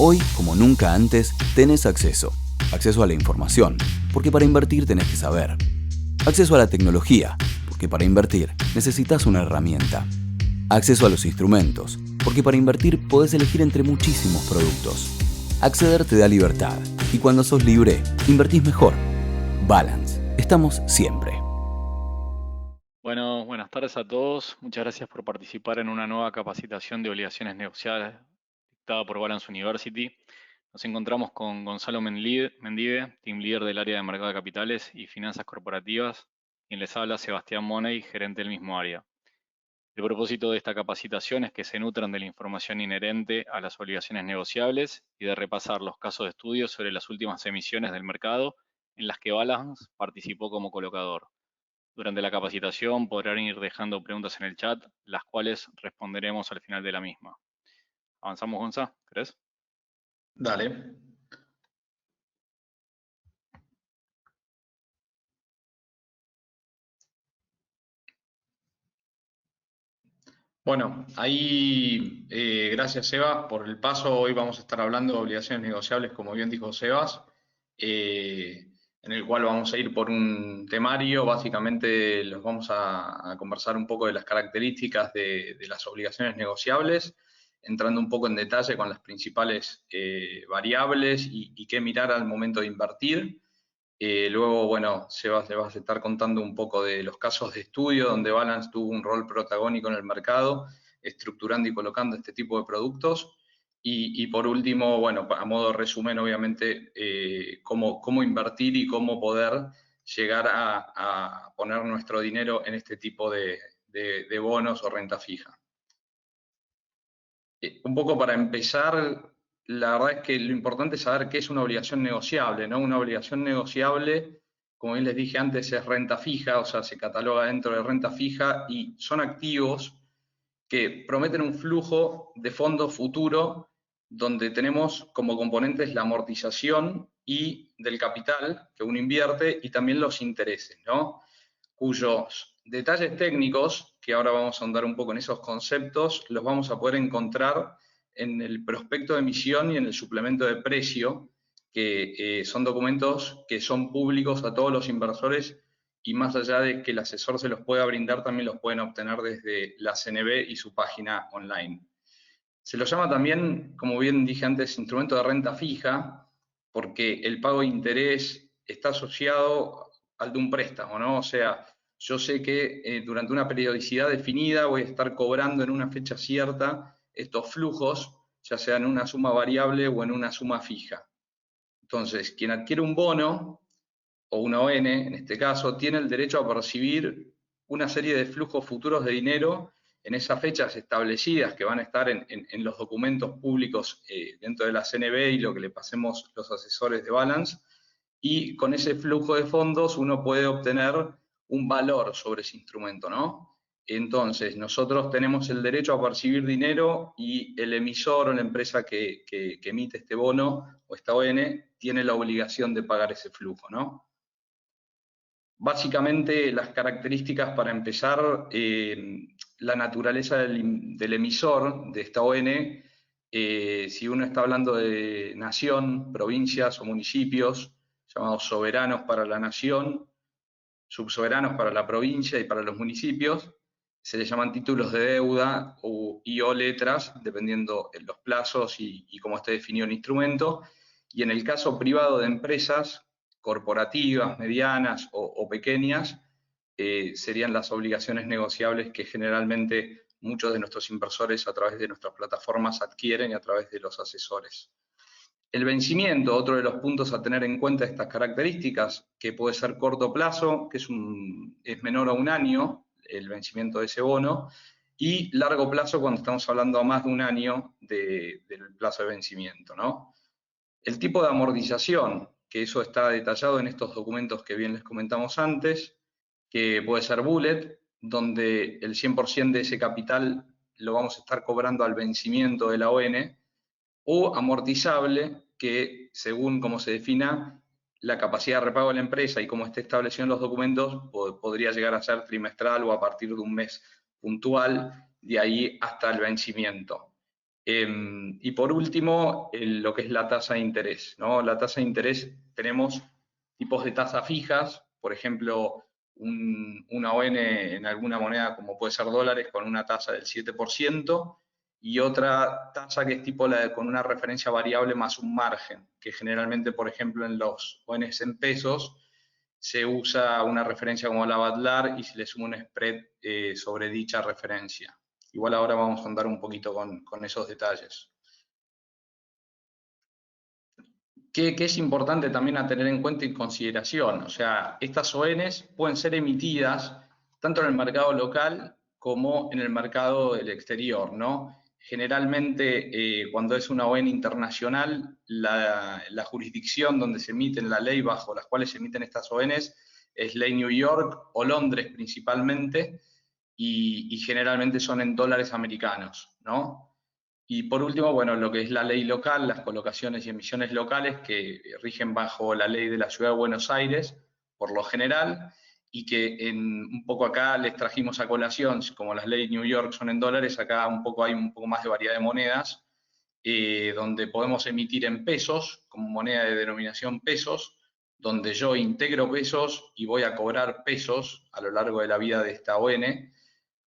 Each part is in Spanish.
Hoy, como nunca antes, tenés acceso. Acceso a la información, porque para invertir tenés que saber. Acceso a la tecnología, porque para invertir necesitas una herramienta. Acceso a los instrumentos, porque para invertir podés elegir entre muchísimos productos. Acceder te da libertad, y cuando sos libre, invertís mejor. Balance. Estamos siempre. Bueno, buenas tardes a todos. Muchas gracias por participar en una nueva capacitación de obligaciones negociadas dictada por Balance University. Nos encontramos con Gonzalo Mendive, Team Leader del área de Mercado de Capitales y Finanzas Corporativas, quien les habla Sebastián Money, gerente del mismo área. El propósito de esta capacitación es que se nutran de la información inherente a las obligaciones negociables y de repasar los casos de estudio sobre las últimas emisiones del mercado en las que Balance participó como colocador. Durante la capacitación podrán ir dejando preguntas en el chat, las cuales responderemos al final de la misma. ¿Avanzamos, Gonza? ¿Crees? Dale. Bueno, ahí gracias Sebas por el paso. Hoy vamos a estar hablando de obligaciones negociables, como bien dijo Sebas, en el cual vamos a ir por un temario. Básicamente los vamos a conversar un poco de las características de las obligaciones negociables, entrando un poco en detalle con las principales variables y qué mirar al momento de invertir. Luego, bueno, le vas a estar contando un poco de los casos de estudio donde Balance tuvo un rol protagónico en el mercado, estructurando y colocando este tipo de productos. Y por último, bueno, a modo resumen, obviamente, cómo invertir y cómo poder llegar a poner nuestro dinero en este tipo de bonos o renta fija. Un poco para empezar, la verdad es que lo importante es saber qué es una obligación negociable, ¿no? Una obligación negociable, como bien les dije antes, es renta fija, o sea, se cataloga dentro de renta fija y son activos que prometen un flujo de fondos futuro donde tenemos como componentes la amortización y del capital que uno invierte y también los intereses, ¿no? Cuyos detalles técnicos, que ahora vamos a ahondar un poco en esos conceptos, los vamos a poder encontrar en el prospecto de emisión y en el suplemento de precio, que son documentos que son públicos a todos los inversores y más allá de que el asesor se los pueda brindar, también los pueden obtener desde la CNB y su página online. Se lo llama también, como bien dije antes, instrumento de renta fija, porque el pago de interés está asociado al de un préstamo, ¿no? O sea, yo sé que durante una periodicidad definida voy a estar cobrando en una fecha cierta estos flujos, ya sea en una suma variable o en una suma fija. Entonces, quien adquiere un bono o una ON, en este caso, tiene el derecho a percibir una serie de flujos futuros de dinero en esas fechas establecidas que van a estar en los documentos públicos dentro de la CNB y lo que le pasemos los asesores de Balance, y con ese flujo de fondos uno puede obtener un valor sobre ese instrumento, ¿no? Entonces, nosotros tenemos el derecho a percibir dinero y el emisor o la empresa que emite este bono o esta ON tiene la obligación de pagar ese flujo, ¿no? Básicamente, las características para empezar, la naturaleza del emisor de esta ON, si uno está hablando de nación, provincias o municipios, llamados soberanos para la nación, subsoberanos para la provincia y para los municipios, se les llaman títulos de deuda o letras, dependiendo de los plazos y cómo esté definido el instrumento. Y en el caso privado de empresas corporativas, medianas o pequeñas, serían las obligaciones negociables que generalmente muchos de nuestros inversores a través de nuestras plataformas adquieren y a través de los asesores. El vencimiento, otro de los puntos a tener en cuenta de estas características, que puede ser corto plazo, que es menor a un año el vencimiento de ese bono, y largo plazo cuando estamos hablando a más de un año del plazo de vencimiento, ¿no? El tipo de amortización, que eso está detallado en estos documentos que bien les comentamos antes, que puede ser bullet, donde el 100% de ese capital lo vamos a estar cobrando al vencimiento de la ON, o amortizable, que según cómo se defina la capacidad de repago de la empresa y cómo esté establecido en los documentos, podría llegar a ser trimestral o a partir de un mes puntual, de ahí hasta el vencimiento. Y por último, lo que es la tasa de interés, ¿no? La tasa de interés, tenemos tipos de tasas fijas, por ejemplo, una ON en alguna moneda como puede ser dólares con una tasa del 7%, y otra tasa que es tipo con una referencia variable más un margen, que generalmente, por ejemplo, en los ONs en pesos, se usa una referencia como la BADLAR y se le suma un spread sobre dicha referencia. Igual ahora vamos a andar un poquito con esos detalles. ¿Qué es importante también a tener en cuenta y en consideración? O sea, estas ONs pueden ser emitidas tanto en el mercado local como en el mercado del exterior, ¿no? Generalmente, cuando es una ON internacional, la jurisdicción donde se emiten, la ley bajo las cuales se emiten estas ONs, es ley New York o Londres principalmente, y generalmente son en dólares americanos, ¿no? Y por último, bueno, lo que es la ley local, las colocaciones y emisiones locales que rigen bajo la ley de la Ciudad de Buenos Aires, por lo general, y que un poco acá les trajimos a colación, como las leyes New York son en dólares, acá hay un poco más de variedad de monedas, donde podemos emitir en pesos, como moneda de denominación pesos, donde yo integro pesos y voy a cobrar pesos a lo largo de la vida de esta ON,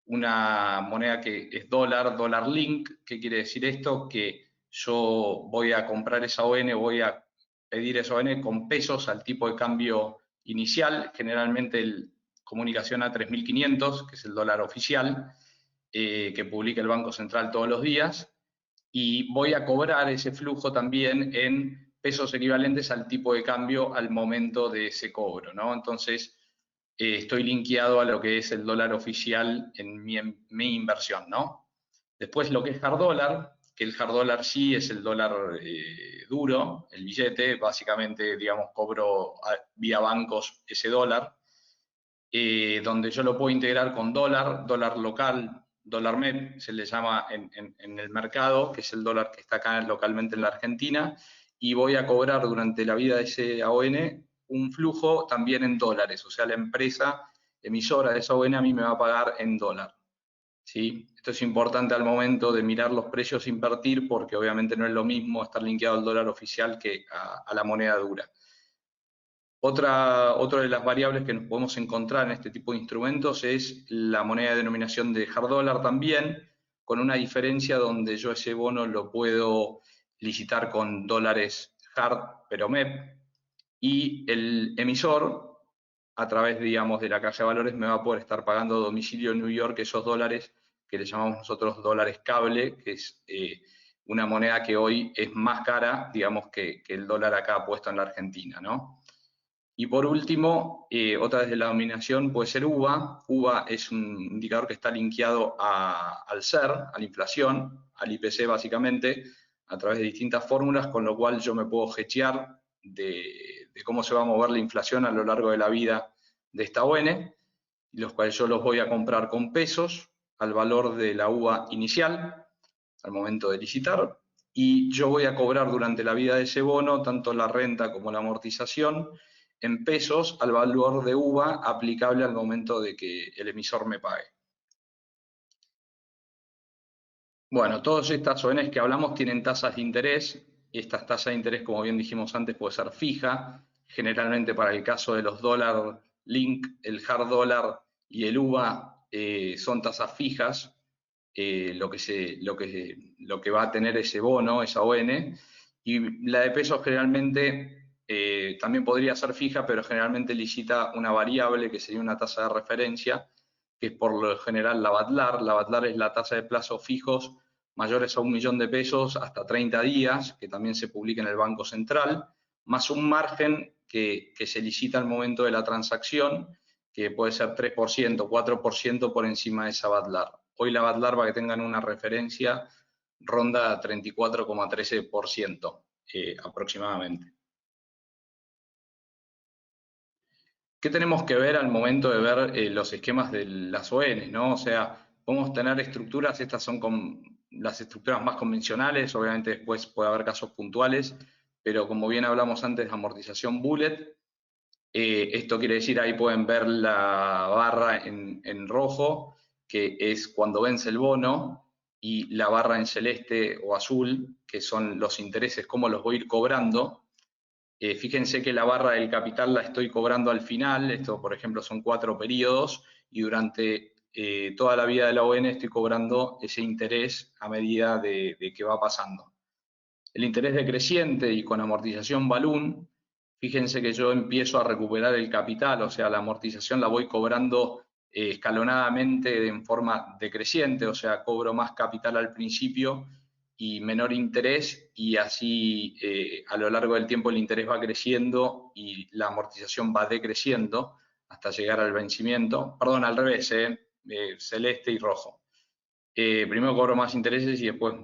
una moneda que es dólar link. ¿Qué quiere decir esto? Que yo voy a comprar esa ON, voy a pedir esa ON con pesos al tipo de cambio inicial, generalmente comunicación a 3.500, que es el dólar oficial, que publica el Banco Central todos los días, y voy a cobrar ese flujo también en pesos equivalentes al tipo de cambio al momento de ese cobro, ¿no? Entonces, estoy linkeado a lo que es el dólar oficial en mi inversión, ¿no? Después lo que es hard dólar, que el hard dólar sí es el dólar duro, el billete, básicamente, digamos, cobro vía bancos ese dólar, donde yo lo puedo integrar con dólar local, dólar MEP, se le llama en el mercado, que es el dólar que está acá localmente en la Argentina, y voy a cobrar durante la vida de ese AON un flujo también en dólares, o sea, la empresa emisora de esa ON a mí me va a pagar en dólar, ¿sí? Esto es importante al momento de mirar los precios e invertir, porque obviamente no es lo mismo estar linkeado al dólar oficial que a la moneda dura. Otra de las variables que nos podemos encontrar en este tipo de instrumentos es la moneda de denominación de hard dólar también, con una diferencia donde yo ese bono lo puedo licitar con dólares hard, pero MEP, y el emisor, a través, digamos, de la Caja de Valores, me va a poder estar pagando domicilio en New York esos dólares que le llamamos nosotros dólares cable, que es una moneda que hoy es más cara, digamos, que el dólar acá puesto en la Argentina, ¿no? Y por último, otra vez de la denominación puede ser UVA. UVA es un indicador que está linkeado al SER, a la inflación, al IPC básicamente, a través de distintas fórmulas, con lo cual yo me puedo hedgear de cómo se va a mover la inflación a lo largo de la vida de esta ON, los cuales yo los voy a comprar con pesos al valor de la UVA inicial, al momento de licitar, y yo voy a cobrar durante la vida de ese bono tanto la renta como la amortización en pesos al valor de UVA aplicable al momento de que el emisor me pague. Bueno, todas estas ONs que hablamos tienen tasas de interés. Estas tasas de interés, como bien dijimos antes, puede ser fija. Generalmente para el caso de los dólar link, el hard dólar y el UVA son tasas fijas, lo que va a tener ese bono, esa ON. Y la de pesos generalmente también podría ser fija, pero generalmente licita una variable que sería una tasa de referencia, que es por lo general la BADLAR. La BADLAR es la tasa de plazos fijos mayores a 1 millón de pesos hasta 30 días, que también se publica en el Banco Central, más un margen que se licita al momento de la transacción, que puede ser 3%, 4% por encima de esa BADLAR. Hoy la BADLAR, para que tengan una referencia, ronda 34,13% aproximadamente. ¿Qué tenemos que ver al momento de ver los esquemas de las ON, ¿no? O sea, podemos tener estructuras, estas son las estructuras más convencionales, obviamente después puede haber casos puntuales, pero como bien hablamos antes de amortización bullet, esto quiere decir, ahí pueden ver la barra en rojo, que es cuando vence el bono, y la barra en celeste o azul, que son los intereses, cómo los voy a ir cobrando. Fíjense que la barra del capital la estoy cobrando al final, esto por ejemplo son 4 periodos, y durante toda la vida de la ON estoy cobrando ese interés a medida de que va pasando. El interés decreciente y con amortización balloon, fíjense que yo empiezo a recuperar el capital, o sea, la amortización la voy cobrando escalonadamente en forma decreciente, o sea, cobro más capital al principio y menor interés, y así a lo largo del tiempo el interés va creciendo y la amortización va decreciendo hasta llegar al vencimiento. Perdón, al revés, celeste y rojo. Primero cobro más intereses y después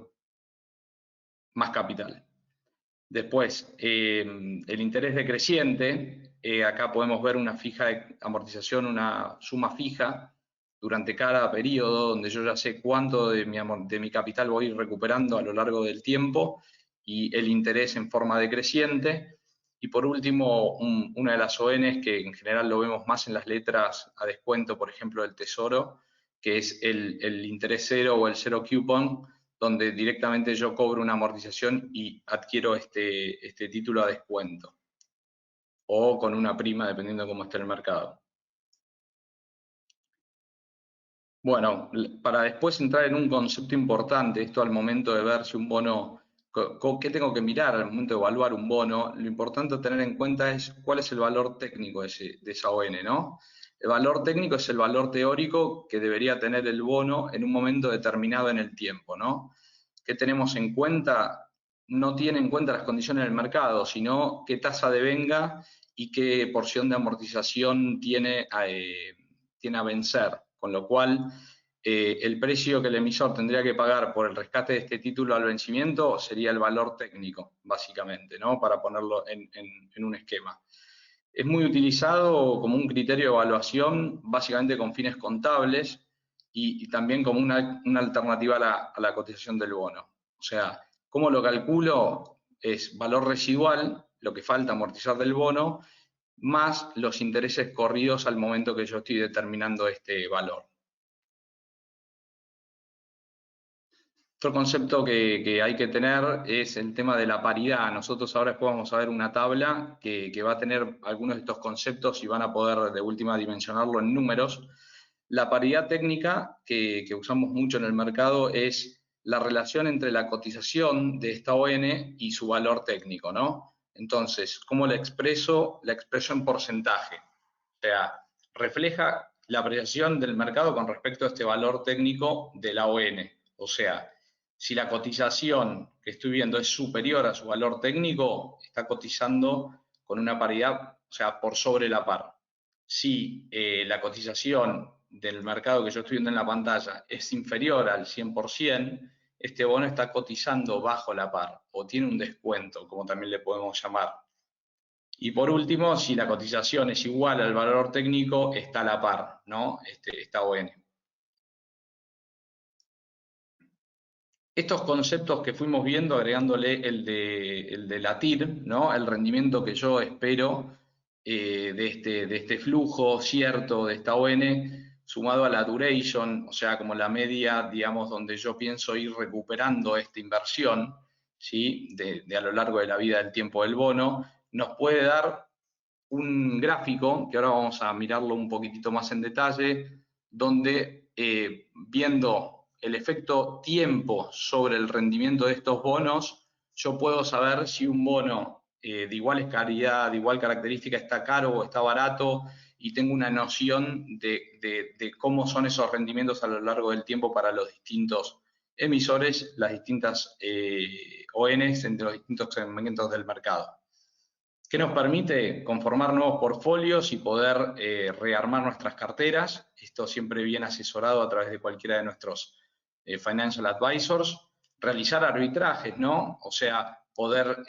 más capital. Después, el interés decreciente, acá podemos ver una fija de amortización, una suma fija durante cada periodo, donde yo ya sé cuánto de mi capital voy a ir recuperando a lo largo del tiempo, y el interés en forma decreciente. Y por último, una de las ONs que en general lo vemos más en las letras a descuento, por ejemplo, del Tesoro, que es el interés cero o el cero coupon, donde directamente yo cobro una amortización y adquiero este título a descuento, o con una prima, dependiendo de cómo esté el mercado. Bueno, para después entrar en un concepto importante, esto al momento de ver si un bono, ¿qué tengo que mirar al momento de evaluar un bono? Lo importante a tener en cuenta es cuál es el valor técnico de esa ON, ¿no? El valor técnico es el valor teórico que debería tener el bono en un momento determinado en el tiempo, ¿no? ¿Qué tenemos en cuenta? No tiene en cuenta las condiciones del mercado, sino qué tasa de venga y qué porción de amortización tiene a vencer. Con lo cual, el precio que el emisor tendría que pagar por el rescate de este título al vencimiento sería el valor técnico, básicamente, ¿no? Para ponerlo en un esquema. Es muy utilizado como un criterio de evaluación, básicamente con fines contables, y también como una alternativa a la cotización del bono. O sea, ¿cómo lo calculo? Es valor residual, lo que falta amortizar del bono, más los intereses corridos al momento que yo estoy determinando este valor. Otro concepto que hay que tener es el tema de la paridad. Nosotros ahora después vamos a ver una tabla que va a tener algunos de estos conceptos y van a poder de última dimensionarlo en números. La paridad técnica que usamos mucho en el mercado es la relación entre la cotización de esta ON y su valor técnico, ¿no? Entonces, ¿cómo la expreso? La expreso en porcentaje. O sea, refleja la apreciación del mercado con respecto a este valor técnico de la ON. O sea, si la cotización que estoy viendo es superior a su valor técnico, está cotizando con una paridad, o sea, por sobre la par. Si la cotización del mercado que yo estoy viendo en la pantalla es inferior al 100%, este bono está cotizando bajo la par o tiene un descuento, como también le podemos llamar. Y por último, si la cotización es igual al valor técnico, está a la par, ¿no? Está ON. Estos conceptos que fuimos viendo, agregándole el de la TIR, ¿no? El rendimiento que yo espero de este flujo cierto de esta ON, sumado a la duration, o sea, como la media, digamos, donde yo pienso ir recuperando esta inversión, ¿sí? de a lo largo de la vida del tiempo del bono, nos puede dar un gráfico, que ahora vamos a mirarlo un poquitito más en detalle, donde viendo el efecto tiempo sobre el rendimiento de estos bonos, yo puedo saber si un bono de igual calidad, de igual característica, está caro o está barato, y tengo una noción de cómo son esos rendimientos a lo largo del tiempo para los distintos emisores, las distintas ONs entre los distintos segmentos del mercado. ¿Qué nos permite? Conformar nuevos portfolios y poder rearmar nuestras carteras. Esto siempre viene asesorado a través de cualquiera de nuestros financial advisors. Realizar arbitrajes, ¿no? O sea, poder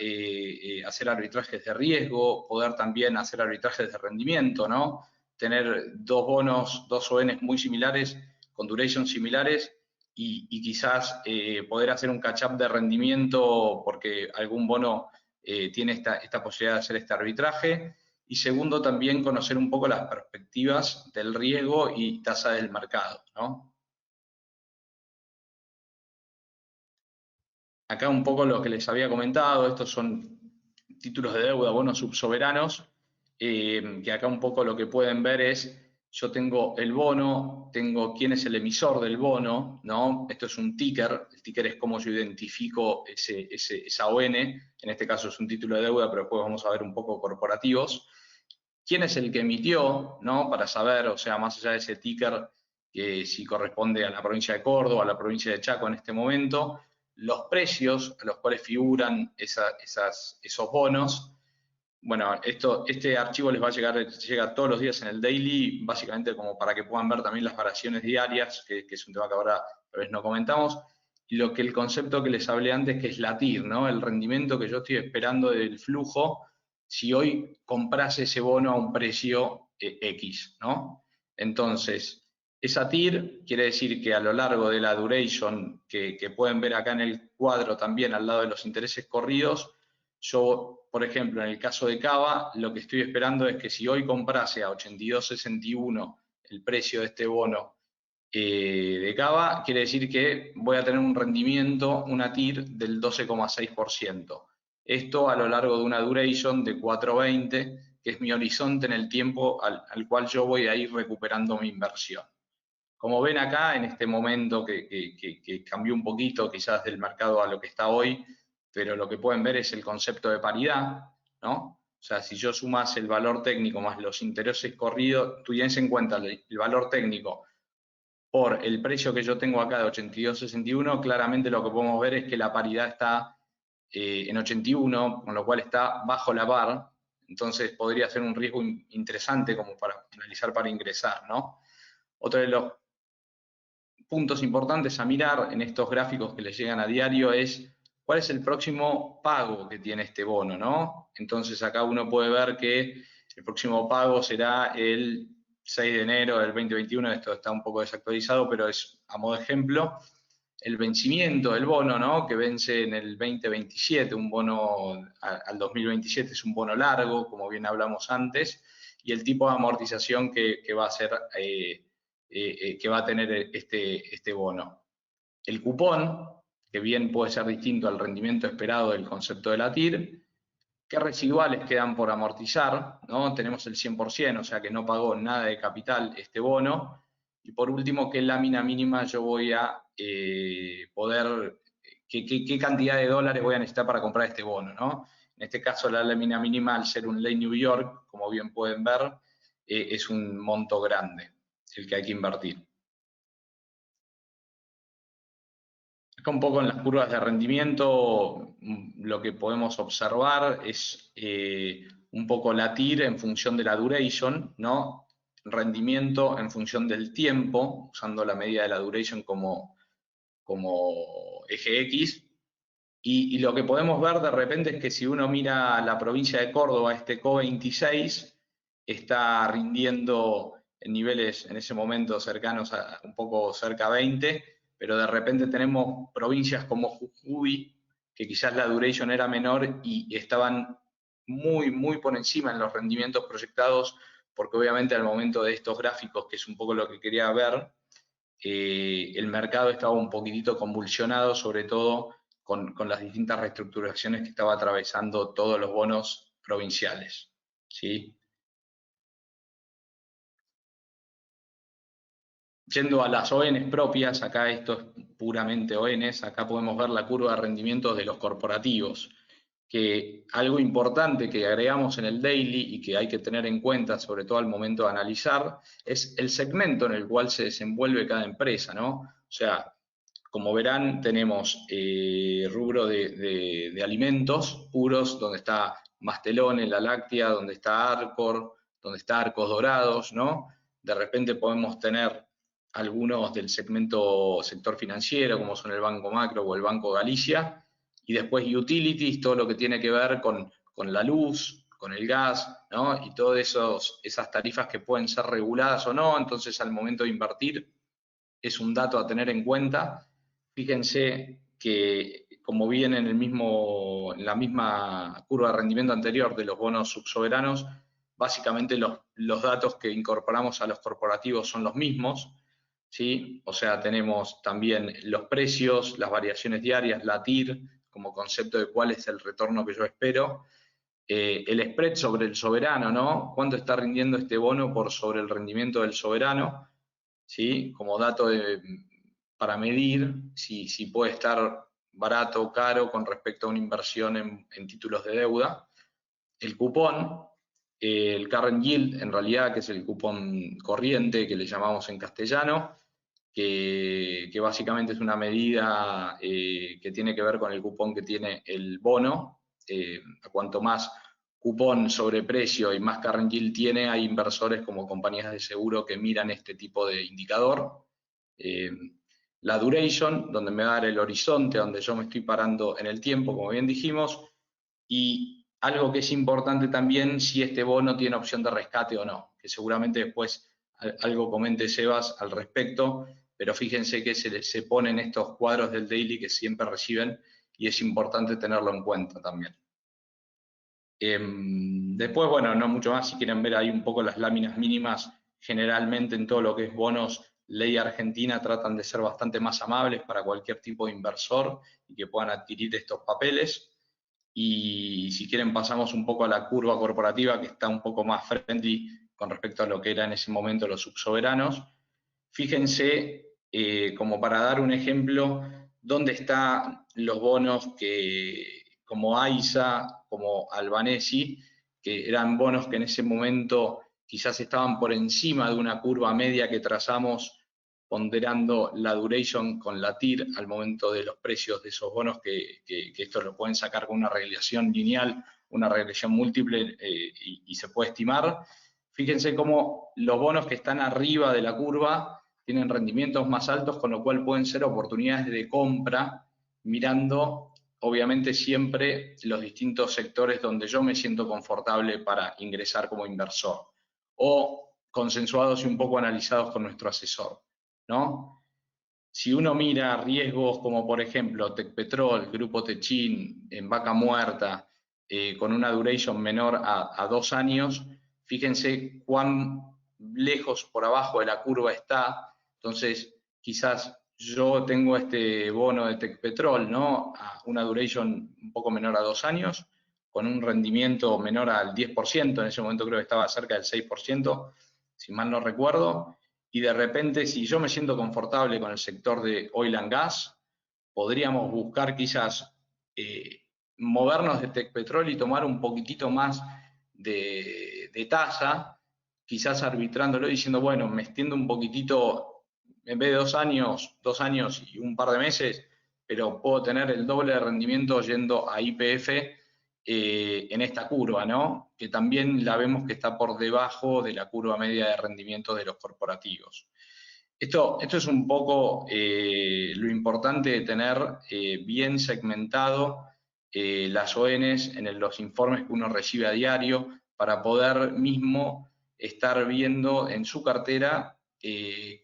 hacer arbitrajes de riesgo, poder también hacer arbitrajes de rendimiento, ¿no? Tener dos bonos, dos ONs muy similares, con duration similares, y quizás poder hacer un catch-up de rendimiento porque algún bono tiene esta posibilidad de hacer este arbitraje. Y segundo, también conocer un poco las perspectivas del riesgo y tasa del mercado, ¿no? acá un poco lo que les había comentado, estos son títulos de deuda, bonos subsoberanos, que acá un poco lo que pueden ver es, yo tengo el bono, tengo quién es el emisor del bono, ¿no? Esto es un ticker, el ticker es cómo yo identifico esa ON, en este caso es un título de deuda, pero después vamos a ver un poco corporativos. ¿Quién es el que emitió, ¿no? Para saber, o sea, más allá de ese ticker, que si corresponde a la provincia de Córdoba, a la provincia de Chaco en este momento, los precios a los cuales figuran esos bonos. Bueno, este archivo les va a llega todos los días en el daily, básicamente como para que puedan ver también las variaciones diarias, que es un tema que ahora tal vez no comentamos, y el concepto que les hablé antes, que es la TIR, ¿no? El rendimiento que yo estoy esperando del flujo, si hoy comprase ese bono a un precio X, ¿no? Entonces, esa TIR quiere decir que a lo largo de la duration, que pueden ver acá en el cuadro también al lado de los intereses corridos, yo, por ejemplo, en el caso de Cava, lo que estoy esperando es que si hoy comprase a 82.61 el precio de este bono de Cava, quiere decir que voy a tener un rendimiento, una TIR del 12,6%. Esto a lo largo de una duration de 420, que es mi horizonte en el tiempo al cual yo voy a ir recuperando mi inversión. Como ven acá, en este momento que cambió un poquito quizás del mercado a lo que está hoy, pero lo que pueden ver es el concepto de paridad, ¿no? O sea, si yo sumas el valor técnico más los intereses corridos, tú tienes en cuenta el valor técnico por el precio que yo tengo acá de 82.61, claramente lo que podemos ver es que la paridad está en 81, con lo cual está bajo la par, entonces podría ser un riesgo interesante como para analizar para ingresar, ¿no? Otro de los puntos importantes a mirar en estos gráficos que les llegan a diario es cuál es el próximo pago que tiene este bono, ¿no? Entonces acá uno puede ver que el próximo pago será el 6 de enero del 2021, esto está un poco desactualizado, pero es a modo de ejemplo, el vencimiento del bono, ¿no? Que vence en el 2027, un bono al 2027 es un bono largo, como bien hablamos antes, y el tipo de amortización que va a ser que va a tener este bono. El cupón, que bien puede ser distinto al rendimiento esperado del concepto de la TIR, qué residuales quedan por amortizar, ¿no? Tenemos el 100%, o sea que no pagó nada de capital este bono, y por último, qué lámina mínima yo voy a poder, qué cantidad de dólares voy a necesitar para comprar este bono, ¿no? En este caso, la lámina mínima, al ser un ley New York, como bien pueden ver, es un monto grande el que hay que invertir. Acá un poco en las curvas de rendimiento lo que podemos observar es un poco la TIR en función de la duration, ¿no? Rendimiento en función del tiempo, usando la medida de la duration como eje X. Y lo que podemos ver de repente es que si uno mira la provincia de Córdoba, este CO26 está rindiendo en niveles en ese momento cercanos a un poco cerca a 20, pero de repente tenemos provincias como Jujuy, que quizás la duration era menor y estaban muy por encima en los rendimientos proyectados, porque obviamente al momento de estos gráficos, que es un poco lo que quería ver, el mercado estaba un poquitito convulsionado, sobre todo con las distintas reestructuraciones que estaba atravesando todos los bonos provinciales, ¿sí? Yendo a las ONs propias, acá esto es puramente ONs, acá podemos ver la curva de rendimientos de los corporativos, que algo importante que agregamos en el daily y que hay que tener en cuenta, sobre todo al momento de analizar, es el segmento en el cual se desenvuelve cada empresa, ¿no? O sea, como verán, tenemos rubro de alimentos puros, donde está Mastelone, La Láctea, donde está Arcor, donde está Arcos Dorados, ¿no? De repente podemos tener algunos del sector financiero, como son el Banco Macro o el Banco Galicia, y después utilities, todo lo que tiene que ver con la luz, con el gas, ¿no? Y todas esas tarifas que pueden ser reguladas o no, entonces al momento de invertir es un dato a tener en cuenta. Fíjense que, como viene en la misma curva de rendimiento anterior de los bonos subsoberanos, básicamente los datos que incorporamos a los corporativos son los mismos, ¿sí? O sea, tenemos también los precios, las variaciones diarias, la TIR, como concepto de cuál es el retorno que yo espero. El spread sobre el soberano, ¿no? ¿Cuánto está rindiendo este bono por sobre el rendimiento del soberano? ¿Sí? Como dato para medir si puede estar barato o caro con respecto a una inversión en títulos de deuda. El cupón, el current yield, en realidad, que es el cupón corriente que le llamamos en castellano, que básicamente es una medida que tiene que ver con el cupón que tiene el bono. A cuanto más cupón sobre precio y más current yield tiene, hay inversores como compañías de seguro que miran este tipo de indicador. La duration, donde me va a dar el horizonte, donde yo me estoy parando en el tiempo, como bien dijimos, y algo que es importante también, si este bono tiene opción de rescate o no, que seguramente después algo comente Sebas al respecto, pero fíjense que se ponen estos cuadros del daily que siempre reciben y es importante tenerlo en cuenta también. Después, bueno, no mucho más, si quieren ver ahí un poco las láminas mínimas, generalmente en todo lo que es bonos, ley argentina, tratan de ser bastante más amables para cualquier tipo de inversor y que puedan adquirir estos papeles. Y si quieren pasamos un poco a la curva corporativa, que está un poco más friendly con respecto a lo que era en ese momento los subsoberanos. Fíjense, como para dar un ejemplo, dónde están los bonos que, como AISA, como Albanesi, que eran bonos que en ese momento quizás estaban por encima de una curva media que trazamos ponderando la duration con la TIR al momento de los precios de esos bonos, que esto lo pueden sacar con una regresión lineal, una regresión múltiple y se puede estimar. Fíjense cómo los bonos que están arriba de la curva tienen rendimientos más altos, con lo cual pueden ser oportunidades de compra, mirando obviamente siempre los distintos sectores donde yo me siento confortable para ingresar como inversor, o consensuados y un poco analizados con nuestro asesor, ¿no? Si uno mira riesgos como por ejemplo Tecpetrol, Grupo Techin, en Vaca Muerta, con una duration menor a 2 años, fíjense cuán lejos por abajo de la curva está. Entonces, quizás yo tengo este bono de Tecpetrol, ¿no? A una duration un poco menor a 2 años, con un rendimiento menor al 10%, en ese momento creo que estaba cerca del 6%, si mal no recuerdo, y de repente, si yo me siento confortable con el sector de oil and gas, podríamos buscar quizás movernos de Tecpetrol y tomar un poquitito más de tasa, quizás arbitrándolo y diciendo, bueno, me extiendo un poquitito, en vez de 2 años y un par de meses, pero puedo tener el doble de rendimiento yendo a YPF en esta curva, ¿no? Que también la vemos que está por debajo de la curva media de rendimiento de los corporativos. Esto es un poco lo importante de tener bien segmentado las ONs en los informes que uno recibe a diario para poder mismo estar viendo en su cartera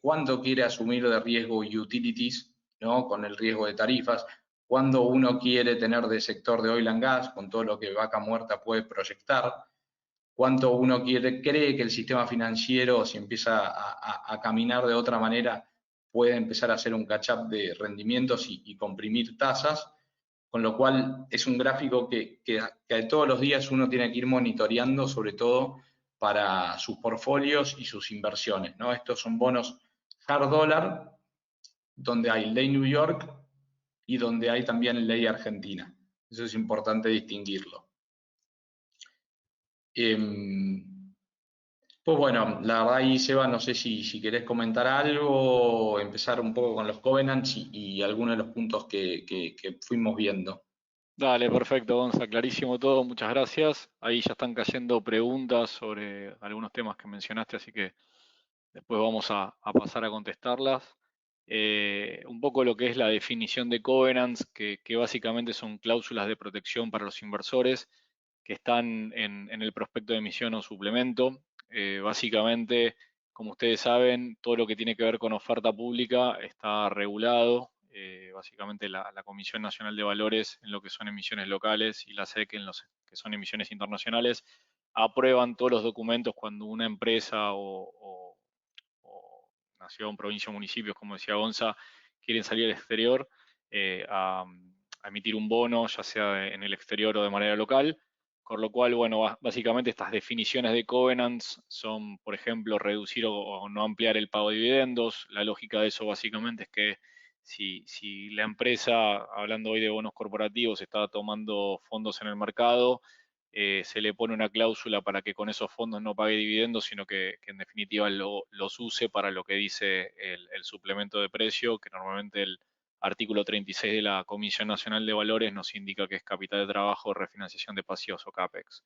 cuánto quiere asumir de riesgo utilities, ¿no? Con el riesgo de tarifas, cuándo uno quiere tener de sector de oil and gas, con todo lo que Vaca Muerta puede proyectar, cuánto uno cree que el sistema financiero, si empieza a caminar de otra manera, puede empezar a hacer un catch-up de rendimientos y comprimir tasas, con lo cual es un gráfico que todos los días uno tiene que ir monitoreando, sobre todo para sus portfolios y sus inversiones, ¿no? Estos son bonos hard dollar, donde hay ley New York y donde hay también ley Argentina. Eso es importante distinguirlo. Pues bueno, la verdad ahí, Seba, no sé si querés comentar algo o empezar un poco con los covenants y algunos de los puntos que fuimos viendo. Dale, perfecto, Gonza, clarísimo todo, muchas gracias. Ahí ya están cayendo preguntas sobre algunos temas que mencionaste, así que después vamos a pasar a contestarlas. Un poco lo que es la definición de covenants, que básicamente son cláusulas de protección para los inversores que están en el prospecto de emisión o suplemento. Básicamente, como ustedes saben, todo lo que tiene que ver con oferta pública está regulado. Básicamente la Comisión Nacional de Valores en lo que son emisiones locales y la SEC en los que son emisiones internacionales aprueban todos los documentos cuando una empresa o nación, provincia o municipios, como decía Gonza, quieren salir al exterior a emitir un bono, ya sea en el exterior o de manera local. Con lo cual, bueno, básicamente estas definiciones de covenants son, por ejemplo, reducir o no ampliar el pago de dividendos. La lógica de eso básicamente es que si la empresa, hablando hoy de bonos corporativos, está tomando fondos en el mercado, se le pone una cláusula para que con esos fondos no pague dividendos, sino que en definitiva los use para lo que dice el suplemento de precio, que normalmente el artículo 36 de la Comisión Nacional de Valores nos indica que es capital de trabajo, refinanciación de pasivos o CAPEX.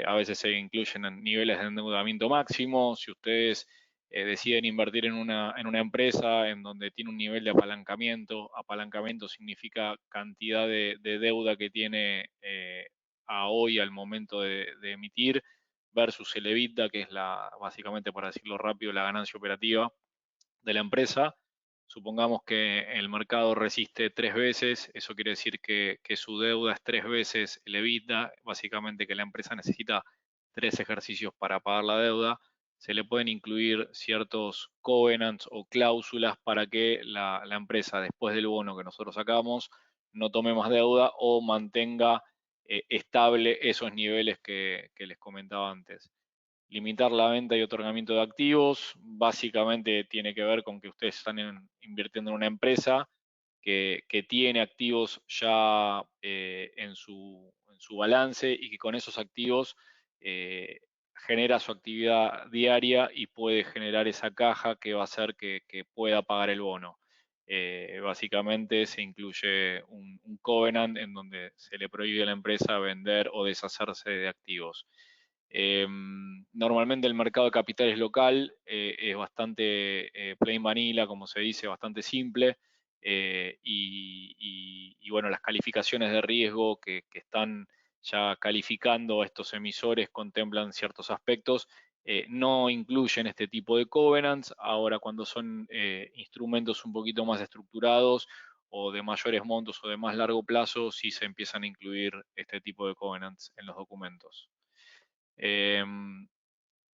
A veces se incluyen en niveles de endeudamiento máximo. Si ustedes deciden invertir en una empresa en donde tiene un nivel de apalancamiento significa cantidad de deuda que tiene a hoy al momento de emitir, versus el EBITDA, que es básicamente, para decirlo rápido, la ganancia operativa de la empresa. Supongamos que el mercado resiste 3 veces, eso quiere decir que su deuda es 3 veces el EBITDA, básicamente que la empresa necesita 3 ejercicios para pagar la deuda. Se le pueden incluir ciertos covenants o cláusulas para que la empresa, después del bono que nosotros sacamos, no tome más deuda o mantenga estable esos niveles que les comentaba antes. Limitar la venta y otorgamiento de activos, básicamente tiene que ver con que ustedes están invirtiendo en una empresa que tiene activos ya en su balance y que con esos activos genera su actividad diaria y puede generar esa caja que va a hacer que pueda pagar el bono. Básicamente se incluye un covenant en donde se le prohíbe a la empresa vender o deshacerse de activos. Normalmente el mercado de capitales local es bastante plain vanilla, como se dice, bastante simple. Y bueno, las calificaciones de riesgo que están ya calificando a estos emisores contemplan ciertos aspectos. No incluyen este tipo de covenants. Ahora, cuando son instrumentos un poquito más estructurados o de mayores montos o de más largo plazo, sí se empiezan a incluir este tipo de covenants en los documentos.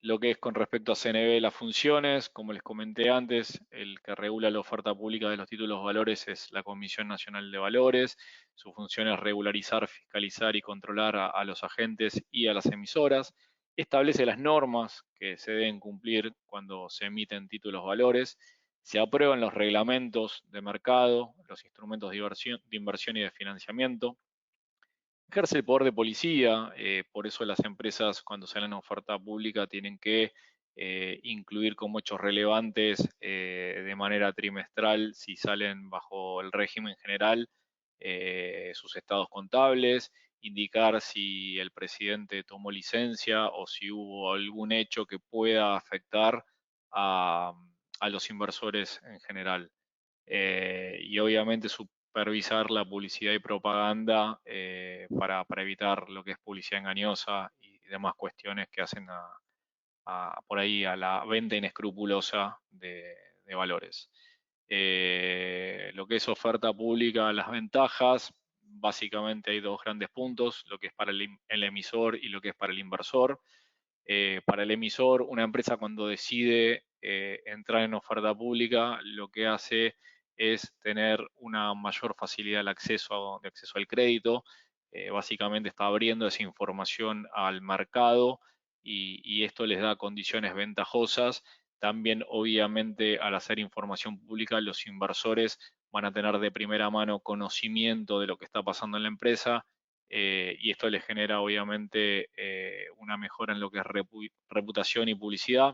Lo que es con respecto a CNB, las funciones, como les comenté antes, el que regula la oferta pública de los títulos valores es la Comisión Nacional de Valores. Su función es regularizar, fiscalizar y controlar a los agentes y a las emisoras. Establece las normas que se deben cumplir cuando se emiten títulos valores. Se aprueban los reglamentos de mercado, los instrumentos de inversión y de financiamiento. Ejerce el poder de policía, por eso las empresas cuando salen a oferta pública tienen que incluir como hechos relevantes de manera trimestral, si salen bajo el régimen general, sus estados contables, indicar si el presidente tomó licencia o si hubo algún hecho que pueda afectar a, a los inversores en general. Y obviamente supervisar la publicidad y propaganda para evitar lo que es publicidad engañosa y demás cuestiones que hacen por ahí a la venta inescrupulosa de valores. Lo que es oferta pública, las ventajas, básicamente hay dos grandes puntos, lo que es para el emisor y lo que es para el inversor. Para el emisor, una empresa cuando decide entrar en oferta pública, lo que hace es tener una mayor facilidad de acceso al crédito. Básicamente está abriendo esa información al mercado y esto les da condiciones ventajosas. También, obviamente, al hacer información pública, los inversores van a tener de primera mano conocimiento de lo que está pasando en la empresa y esto les genera obviamente una mejora en lo que es reputación y publicidad,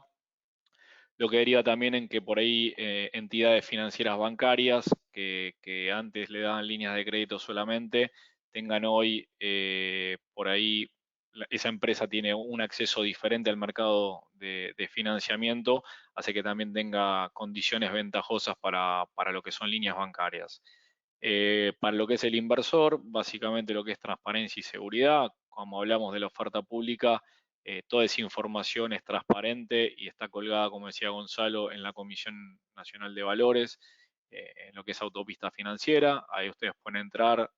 lo que deriva también en que por ahí entidades financieras bancarias que antes le daban líneas de crédito solamente, tengan hoy por ahí, esa empresa tiene un acceso diferente al mercado de financiamiento, hace que también tenga condiciones ventajosas para lo que son líneas bancarias. Para lo que es el inversor, básicamente lo que es transparencia y seguridad, como hablamos de la oferta pública, toda esa información es transparente y está colgada, como decía Gonzalo, en la Comisión Nacional de Valores, en lo que es autopista financiera. Ahí ustedes pueden entrar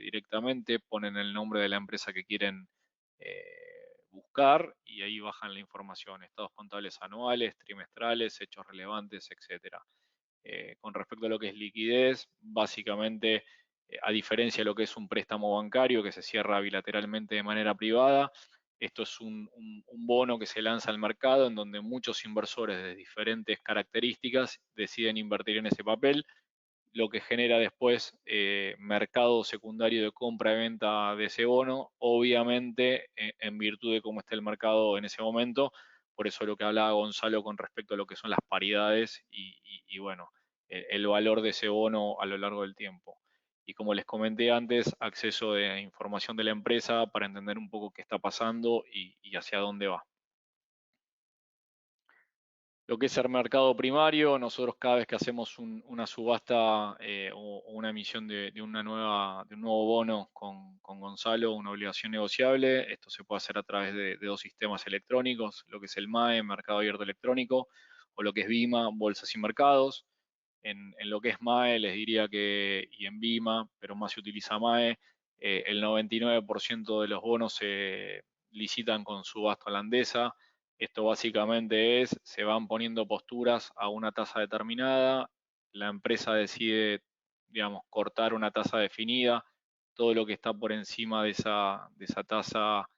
directamente, ponen el nombre de la empresa que quieren buscar y ahí bajan la información, estados contables anuales, trimestrales, hechos relevantes, etcétera. Con respecto a lo que es liquidez, básicamente A diferencia de lo que es un préstamo bancario que se cierra bilateralmente de manera privada, esto es un bono que se lanza al mercado en donde muchos inversores de diferentes características deciden invertir en ese papel, lo que genera después mercado secundario de compra y venta de ese bono, obviamente en virtud de cómo está el mercado en ese momento. Por eso lo que hablaba Gonzalo con respecto a lo que son las paridades y bueno, el valor de ese bono a lo largo del tiempo. Y como les comenté antes, acceso de información de la empresa para entender un poco qué está pasando y hacia dónde va. Lo que es el mercado primario, nosotros cada vez que hacemos una subasta o una emisión de un nuevo bono con Gonzalo, una obligación negociable, esto se puede hacer a través de dos sistemas electrónicos, lo que es el MAE, Mercado Abierto Electrónico, o lo que es BIMA, Bolsas y Mercados. En lo que es MAE les diría que, y en BIMA, pero más se utiliza MAE, el 99% de los bonos se licitan con subasta holandesa. Esto básicamente es, se van poniendo posturas a una tasa determinada, la empresa decide, digamos, cortar una tasa definida, todo lo que está por encima de esa tasa,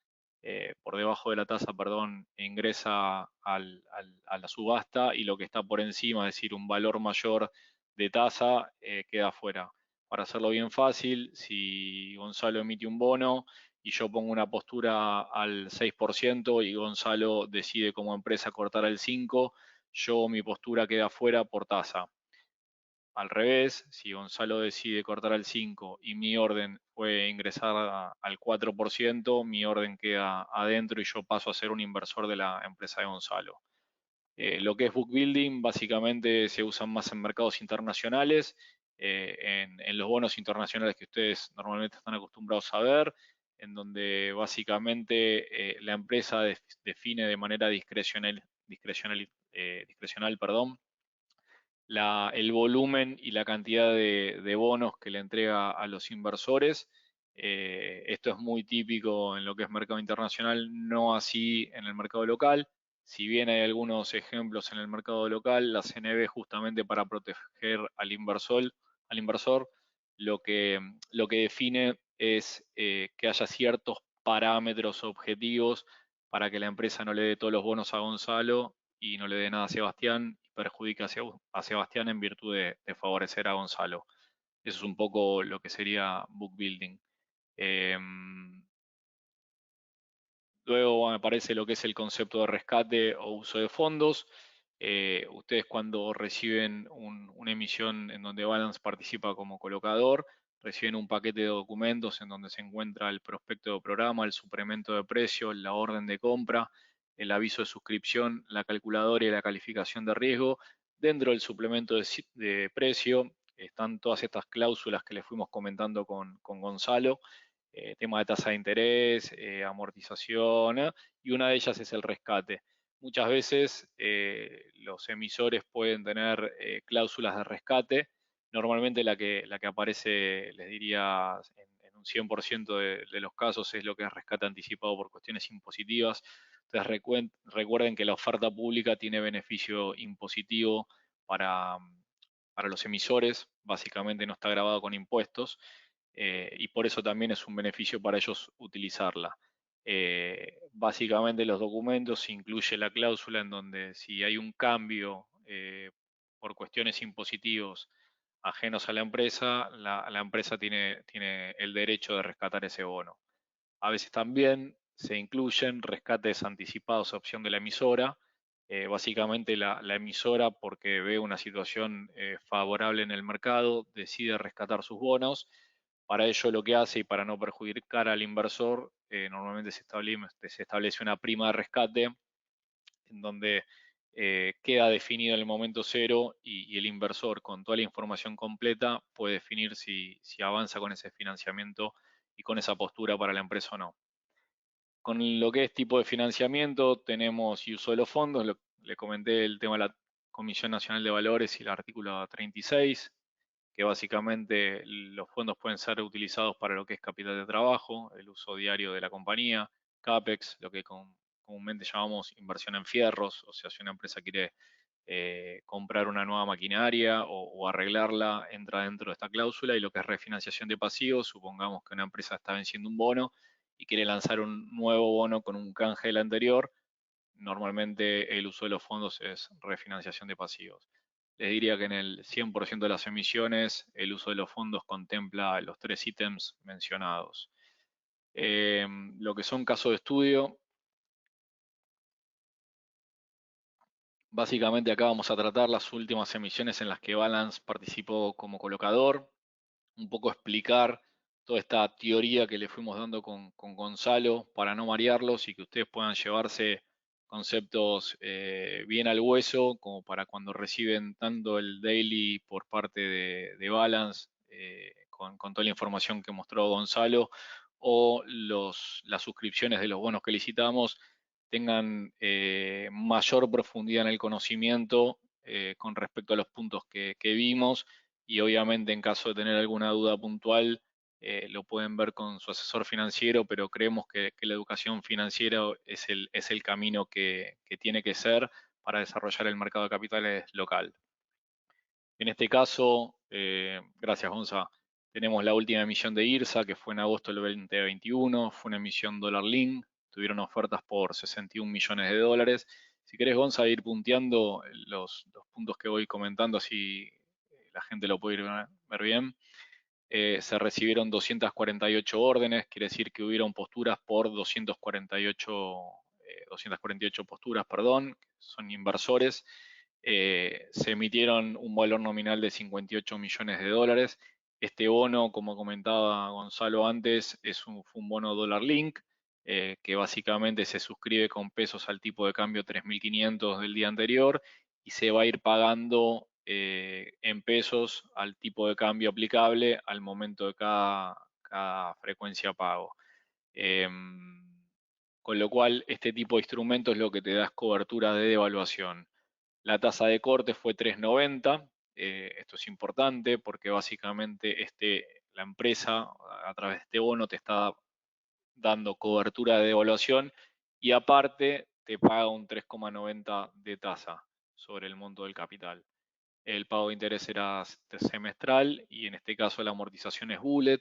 por debajo de la tasa, perdón, ingresa a la subasta y lo que está por encima, es decir, un valor mayor de tasa, queda fuera. Para hacerlo bien fácil, si Gonzalo emite un bono, y yo pongo una postura al 6% y Gonzalo decide como empresa cortar al 5%, mi postura queda fuera por tasa. Al revés, si Gonzalo decide cortar al 5% y mi orden fue ingresar al 4%, mi orden queda adentro y yo paso a ser un inversor de la empresa de Gonzalo. Lo que es book building básicamente se usa más en mercados internacionales, en los bonos internacionales que ustedes normalmente están acostumbrados a ver, en donde básicamente la empresa define de manera discrecional, perdón, el volumen y la cantidad de bonos que le entrega a los inversores. Esto es muy típico en lo que es mercado internacional, no así en el mercado local. Si bien hay algunos ejemplos en el mercado local, la CNB justamente para proteger al inversor lo que define es que haya ciertos parámetros objetivos para que la empresa no le dé todos los bonos a Gonzalo y no le dé nada a Sebastián y perjudique a Sebastián en virtud de favorecer a Gonzalo. Eso es un poco lo que sería book building. Luego me aparece lo que es el concepto de rescate o uso de fondos. Ustedes cuando reciben una emisión en donde Balance participa como colocador, reciben un paquete de documentos en donde se encuentra el prospecto de programa, el suplemento de precio, la orden de compra, el aviso de suscripción, la calculadora y la calificación de riesgo. Dentro del suplemento de precio están todas estas cláusulas que les fuimos comentando con Gonzalo. Tema de tasa de interés, amortización, y una de ellas es el rescate. Muchas veces los emisores pueden tener cláusulas de rescate. Normalmente la que aparece, les diría, en un 100% de los casos es lo que es rescate anticipado por cuestiones impositivas. Entonces recuerden que la oferta pública tiene beneficio impositivo para los emisores, básicamente no está grabado con impuestos. Y por eso también es un beneficio para ellos utilizarla. Básicamente los documentos incluye la cláusula en donde si hay un cambio por cuestiones impositivos ajenos a la empresa, la empresa tiene el derecho de rescatar ese bono. A veces también se incluyen rescates anticipados a opción de la emisora. Básicamente la emisora, porque ve una situación favorable en el mercado, decide rescatar sus bonos. Para ello lo que hace, y para no perjudicar al inversor, normalmente se establece una prima de rescate en donde queda definido en el momento cero y el inversor con toda la información completa puede definir si avanza con ese financiamiento y con esa postura para la empresa o no. Con lo que es tipo de financiamiento tenemos y uso de los fondos, le comenté el tema de la Comisión Nacional de Valores y el artículo 36, que básicamente los fondos pueden ser utilizados para lo que es capital de trabajo, el uso diario de la compañía, CAPEX, lo que comúnmente llamamos inversión en fierros, o sea, si una empresa quiere comprar una nueva maquinaria o arreglarla, entra dentro de esta cláusula. Y lo que es refinanciación de pasivos, supongamos que una empresa está venciendo un bono y quiere lanzar un nuevo bono con un canje del anterior, normalmente el uso de los fondos es refinanciación de pasivos. Les diría que en el 100% de las emisiones el uso de los fondos contempla los 3 ítems mencionados. Lo que son casos de estudio, básicamente acá vamos a tratar las últimas emisiones en las que Balance participó como colocador, un poco explicar toda esta teoría que le fuimos dando con Gonzalo para no marearlos y que ustedes puedan llevarse conceptos bien al hueso, como para cuando reciben tanto el daily por parte de Balance, con toda la información que mostró Gonzalo, o las suscripciones de los bonos que licitamos, tengan mayor profundidad en el conocimiento con respecto a los puntos que vimos, y obviamente en caso de tener alguna duda puntual lo pueden ver con su asesor financiero, pero creemos que la educación financiera es el camino que tiene que ser para desarrollar el mercado de capitales local. En este caso, gracias Gonza, tenemos la última emisión de IRSA, que fue en agosto del 2021, fue una emisión dólar link, tuvieron ofertas por 61 millones de dólares. Si querés, Gonza, ir punteando los puntos que voy comentando, así la gente lo puede ir ver bien. Se recibieron 248 órdenes, quiere decir que hubieron posturas por 248 posturas, perdón, son inversores. Se emitieron un valor nominal de 58 millones de dólares. Este bono, como comentaba Gonzalo antes, fue un bono dólar link, que básicamente se suscribe con pesos al tipo de cambio 3.500 del día anterior y se va a ir pagando en pesos al tipo de cambio aplicable al momento de cada frecuencia pago. Con lo cual, este tipo de instrumento es lo que te da cobertura de devaluación. La tasa de corte fue 3,90. Esto es importante porque básicamente la empresa a través de este bono te está dando cobertura de devaluación y aparte te paga un 3,90 de tasa sobre el monto del capital. El pago de interés era semestral y en este caso la amortización es bullet.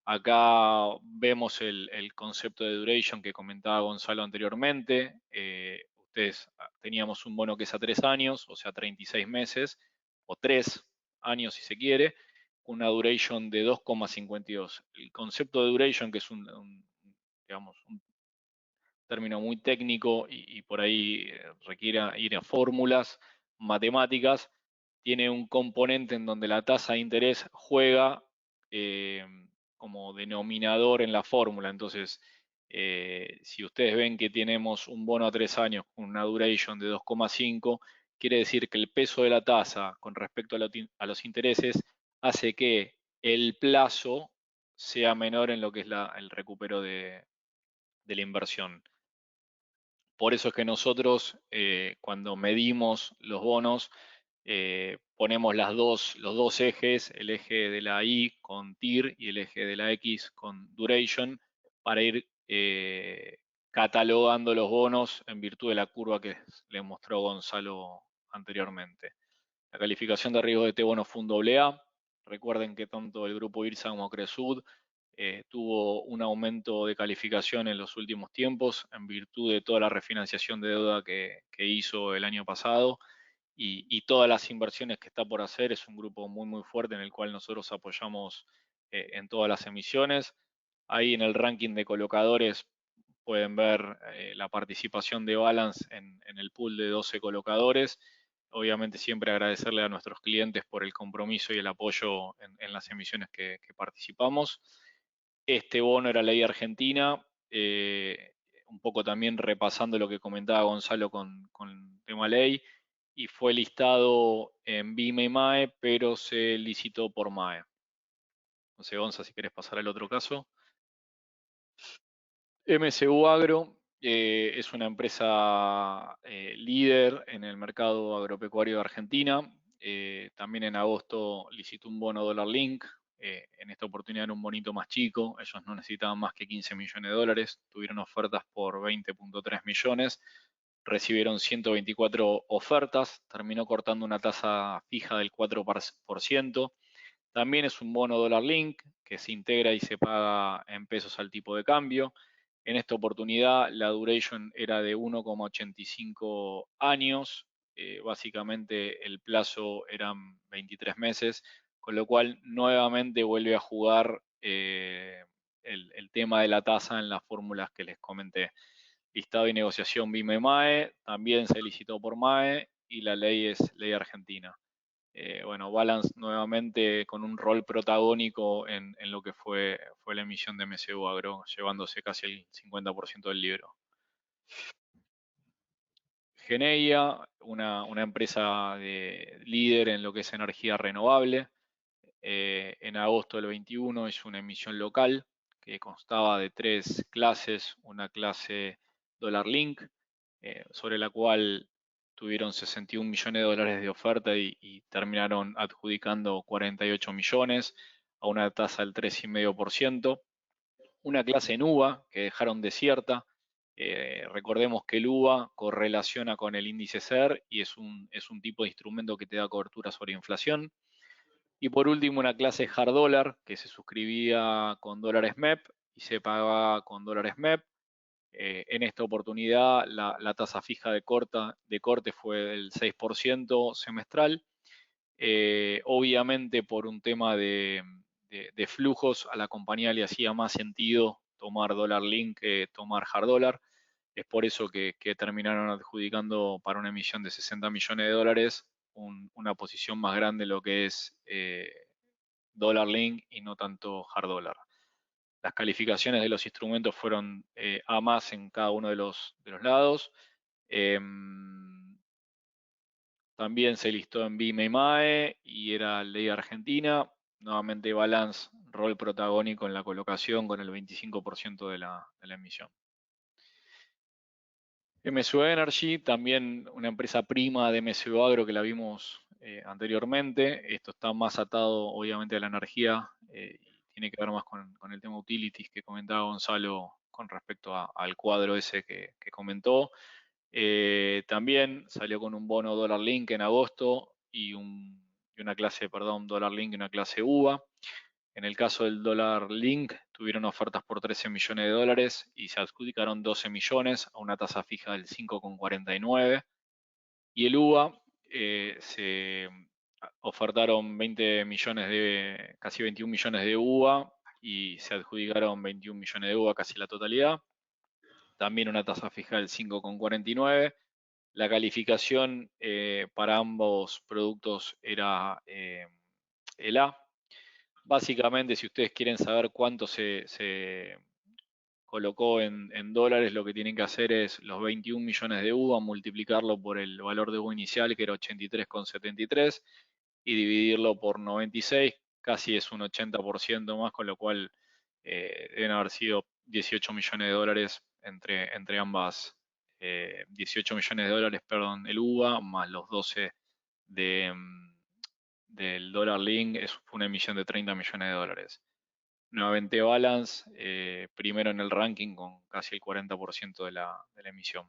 Acá vemos el concepto de duration que comentaba Gonzalo anteriormente. Ustedes teníamos un bono que es a 3 años, o sea, 36 meses, o 3 años si se quiere, una duration de 2,52. El concepto de duration, que es digamos, un término muy técnico y por ahí requiere ir a fórmulas matemáticas, tiene un componente en donde la tasa de interés juega como denominador en la fórmula. Entonces, si ustedes ven que tenemos un bono a 3 años con una duration de 2,5, quiere decir que el peso de la tasa con respecto a los intereses hace que el plazo sea menor en lo que es el recupero de la inversión. Por eso es que nosotros, cuando medimos los bonos, ponemos los dos ejes, el eje de la Y con TIR y el eje de la X con Duration, para ir catalogando los bonos en virtud de la curva que le mostró Gonzalo anteriormente. La calificación de riesgo de este bono fue un AA. Recuerden que tanto el grupo IRSA como Cresud tuvo un aumento de calificación en los últimos tiempos en virtud de toda la refinanciación de deuda que hizo el año pasado y todas las inversiones que está por hacer. Es un grupo muy fuerte en el cual nosotros apoyamos en todas las emisiones. Ahí en el ranking de colocadores pueden ver la participación de Balance en el pool de 12 colocadores. Obviamente siempre agradecerle a nuestros clientes por el compromiso y el apoyo en las emisiones que participamos. Este bono era ley argentina, un poco también repasando lo que comentaba Gonzalo con el tema ley, y fue listado en BIME y MAE, pero se licitó por MAE. No sé, Gonza, si querés pasar al otro caso. MSU Agro es una empresa líder en el mercado agropecuario de Argentina. También en agosto licitó un bono dólar link. En esta oportunidad era un bonito más chico. Ellos no necesitaban más que 15 millones de dólares. Tuvieron ofertas por 20,3 millones. recibieron 124 ofertas, terminó cortando una tasa fija del 4%. También es un bono dólar link que se integra y se paga en pesos al tipo de cambio. En esta oportunidad la duration era de 1,85 años, básicamente el plazo eran 23 meses, con lo cual nuevamente vuelve a jugar el tema de la tasa en las fórmulas que les comenté. Listado y negociación BIME-MAE, también se licitó por MAE y la ley es ley argentina. Bueno, Balance nuevamente con un rol protagónico en lo que fue la emisión de MSU Agro, llevándose casi el 50% del libro. Geneia, una empresa líder en lo que es energía renovable. En agosto del 21 hizo una emisión local que constaba de 3 clases, una clase Dollar Link, sobre la cual tuvieron 61 millones de dólares de oferta y terminaron adjudicando 48 millones a una tasa del 3,5%. Una clase en UVA que dejaron desierta. Recordemos que el UVA correlaciona con el índice SER y es un tipo de instrumento que te da cobertura sobre inflación. Y por último, una clase hard dollar que se suscribía con dólares MEP y se pagaba con dólares MEP. En esta oportunidad, la tasa fija de corte fue del 6% semestral. Obviamente, por un tema de flujos, a la compañía le hacía más sentido tomar dólar link que tomar hard dollar. Es por eso que terminaron adjudicando para una emisión de 60 millones de dólares una posición más grande en lo que es dólar link y no tanto hard dollar. Las calificaciones de los instrumentos fueron A+ en cada uno de los lados. También se listó en BIME y MAE y era ley argentina. Nuevamente Balance, rol protagónico en la colocación con el 25% de la emisión. MSU Energy, también una empresa prima de MSU Agro que la vimos anteriormente. Esto está más atado obviamente a la energía y tiene que ver más con el tema utilities que comentaba Gonzalo con respecto al cuadro ese que comentó. También salió con un bono dólar link en agosto y una clase, dólar link y una clase UVA. En el caso del dólar link, tuvieron ofertas por 13 millones de dólares y se adjudicaron 12 millones a una tasa fija del 5,49. Y el UVA se ofertaron 20 millones casi 21 millones de UVA y se adjudicaron 21 millones de UVA, casi la totalidad. También una tasa fija del 5,49. La calificación para ambos productos era el A. Básicamente, si ustedes quieren saber cuánto se colocó en dólares, lo que tienen que hacer es los 21 millones de UVA, multiplicarlo por el valor de UVA inicial, que era 83,73, y dividirlo por 96, casi es un 80% más, con lo cual deben haber sido 18 millones de dólares entre ambas, 18 millones de dólares, perdón, el UVA, más los 12 del dólar link, fue una emisión de 30 millones de dólares. Nuevamente Balance, primero en el ranking con casi el 40% de la emisión.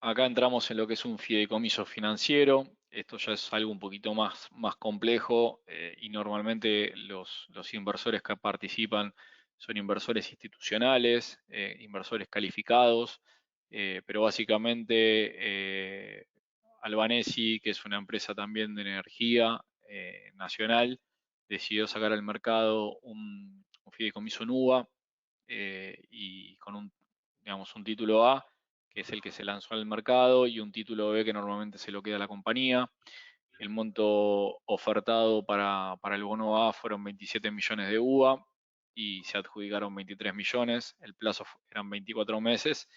Acá entramos en lo que es un fideicomiso financiero. Esto ya es algo un poquito más complejo y normalmente los inversores que participan son inversores institucionales, inversores calificados, pero básicamente Albanesi, que es una empresa también de energía nacional, decidió sacar al mercado un fideicomiso NUBA y con un título A, que es el que se lanzó al mercado, y un título B que normalmente se lo queda a la compañía. El monto ofertado para el bono A fueron 27 millones de UVA y se adjudicaron 23 millones. El plazo eran 24 meses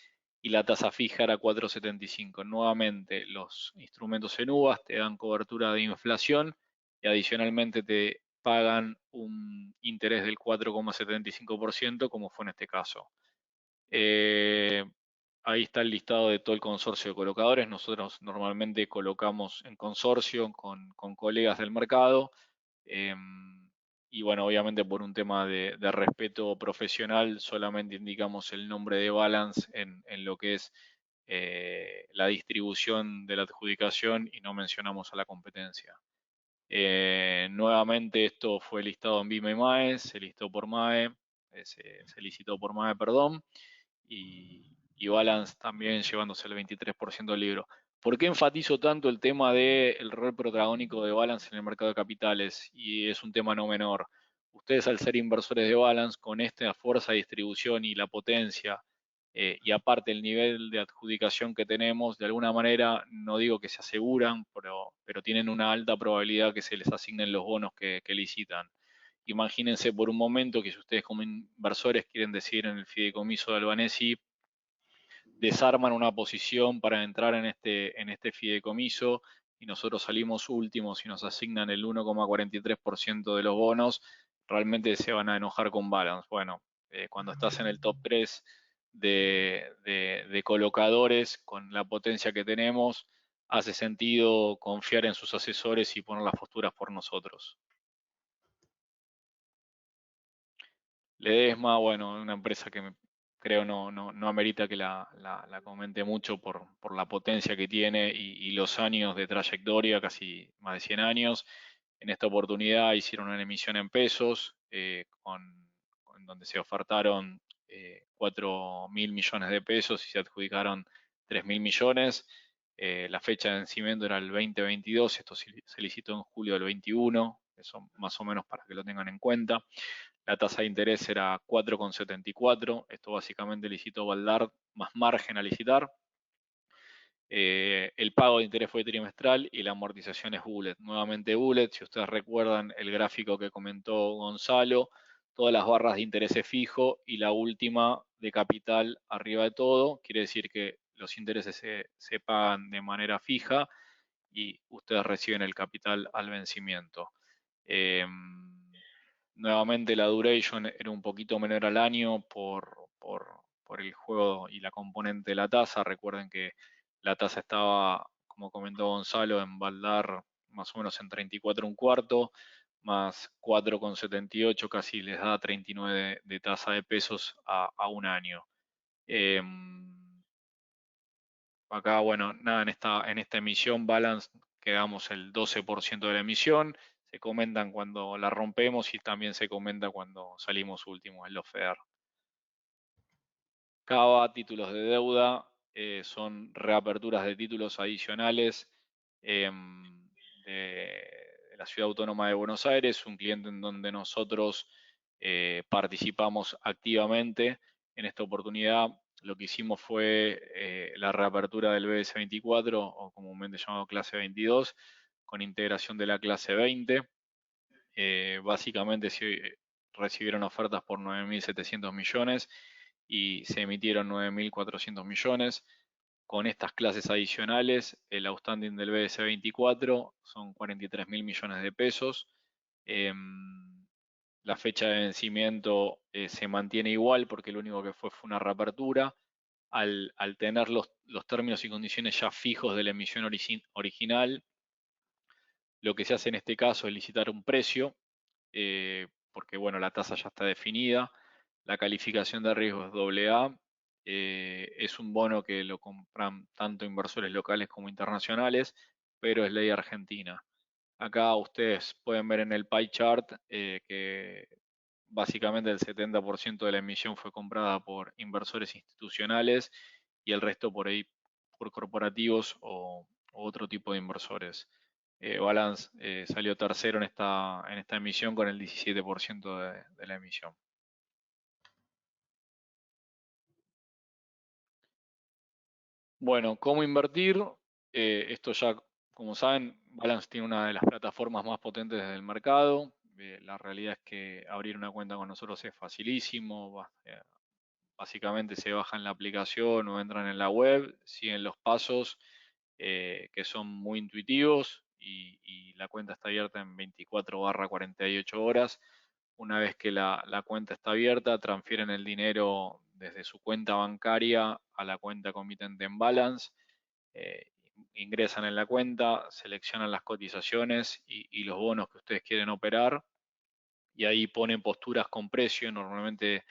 y la tasa fija era 4,75. Nuevamente, los instrumentos en UVA te dan cobertura de inflación y adicionalmente te pagan un interés del 4,75%, como fue en este caso. Ahí está el listado de todo el consorcio de colocadores. Nosotros normalmente colocamos en consorcio con colegas del mercado. y bueno, obviamente por un tema de respeto profesional, solamente indicamos el nombre de Balance en lo que es la distribución de la adjudicación y no mencionamos a la competencia. Nuevamente esto fue listado en BIME y MAE, se listó por MAE, se licitó por MAE, perdón, y Balance también llevándose el 23% del libro. ¿Por qué enfatizo tanto el tema del rol protagónico de Balance en el mercado de capitales? Y es un tema no menor. Ustedes, al ser inversores de Balance, con esta fuerza de distribución y la potencia, y aparte el nivel de adjudicación que tenemos, de alguna manera, no digo que se aseguran, pero tienen una alta probabilidad que se les asignen los bonos que licitan. Imagínense por un momento que si ustedes como inversores quieren decidir en el fideicomiso de Albanesi, desarman una posición para entrar en este fideicomiso y nosotros salimos últimos y nos asignan el 1,43% de los bonos, realmente se van a enojar con Balance. Bueno, cuando estás en el top 3 de colocadores con la potencia que tenemos, hace sentido confiar en sus asesores y poner las posturas por nosotros. Ledesma, bueno, una empresa que creo no amerita que la comente mucho por la potencia que tiene y los años de trayectoria, casi más de 100 años. En esta oportunidad hicieron una emisión en pesos, con donde se ofertaron 4.000 millones de pesos y se adjudicaron 3.000 millones. La fecha de vencimiento era el 2022, esto se licitó en julio del 21, eso más o menos para que lo tengan en cuenta. La tasa de interés era 4,74, esto básicamente licitó Baldar más margen a licitar. El pago de interés fue trimestral y la amortización es bullet. Nuevamente bullet, si ustedes recuerdan el gráfico que comentó Gonzalo, todas las barras de interés es fijo y la última de capital arriba de todo, quiere decir que los intereses se pagan de manera fija y ustedes reciben el capital al vencimiento. Nuevamente la duration era un poquito menor al año por el juego y la componente de la tasa. Recuerden que la tasa estaba, como comentó Gonzalo, en Baldar más o menos en 34 un cuarto, más 4,78 casi les da 39 de tasa de pesos a un año. Acá, bueno, nada, en esta emisión Balance quedamos el 12% de la emisión. Se comentan cuando la rompemos y también se comenta cuando salimos últimos en los FEDER. Cava, títulos de deuda, son reaperturas de títulos adicionales de la Ciudad Autónoma de Buenos Aires, un cliente en donde nosotros participamos activamente. En esta oportunidad lo que hicimos fue la reapertura del BS24, o comúnmente llamado clase 22, con integración de la clase 20. Básicamente se recibieron ofertas por 9.700 millones y se emitieron 9.400 millones. Con estas clases adicionales, el outstanding del BS24 son 43.000 millones de pesos. La fecha de vencimiento se mantiene igual porque lo único que fue una reapertura. Al tener los términos y condiciones ya fijos de la emisión original, lo que se hace en este caso es licitar un precio, porque bueno, la tasa ya está definida. La calificación de riesgo es AA. Es un bono que lo compran tanto inversores locales como internacionales, pero es ley argentina. Acá ustedes pueden ver en el pie chart que básicamente el 70% de la emisión fue comprada por inversores institucionales y el resto por ahí por corporativos o otro tipo de inversores. Balance salió tercero en esta emisión con el 17% de la emisión. Bueno, ¿cómo invertir? Esto ya, como saben, Balance tiene una de las plataformas más potentes del mercado. La realidad es que abrir una cuenta con nosotros es facilísimo. Básicamente se bajan la aplicación o entran en la web, siguen los pasos que son muy intuitivos y la cuenta está abierta en 24/48 horas. Una vez que la cuenta está abierta, transfieren el dinero desde su cuenta bancaria a la cuenta comitente en Balance, eh, ingresan en la cuenta, seleccionan las cotizaciones y los bonos que ustedes quieren operar. y ahí ponen posturas con precio. Normalmente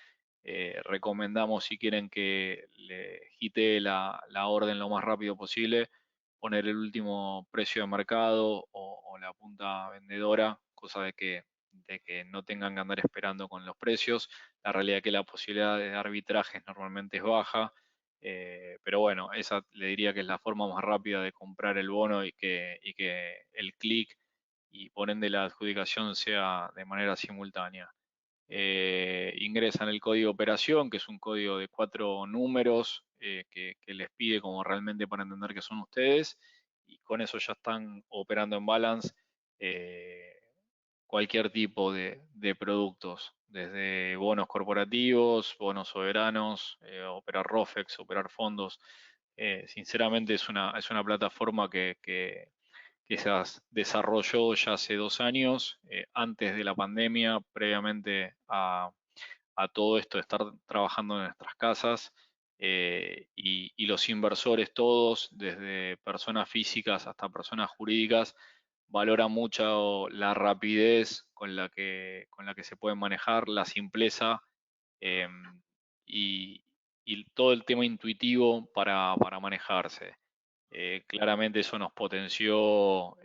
recomendamos, si quieren que le hitee la orden lo más rápido posible, poner el último precio de mercado o la punta vendedora, cosa de que no tengan que andar esperando con los precios. La realidad es que la posibilidad de arbitrajes normalmente es baja, pero bueno, esa le diría que es la forma más rápida de comprar el bono y que el clic y por ende la adjudicación sea de manera simultánea. Ingresan el código de operación, que es un código de 4 números que les pide como realmente para entender que son ustedes, y con eso ya están operando en Balance cualquier tipo de productos, desde bonos corporativos, bonos soberanos, operar ROFEX, operar fondos. Sinceramente es una plataforma que se desarrolló ya hace 2 años, antes de la pandemia, previamente a todo esto de estar trabajando en nuestras casas, y los inversores todos, desde personas físicas hasta personas jurídicas, valoran mucho la rapidez con la que se pueden manejar, la simpleza, y, y todo el tema intuitivo para manejarse. Claramente eso nos potenció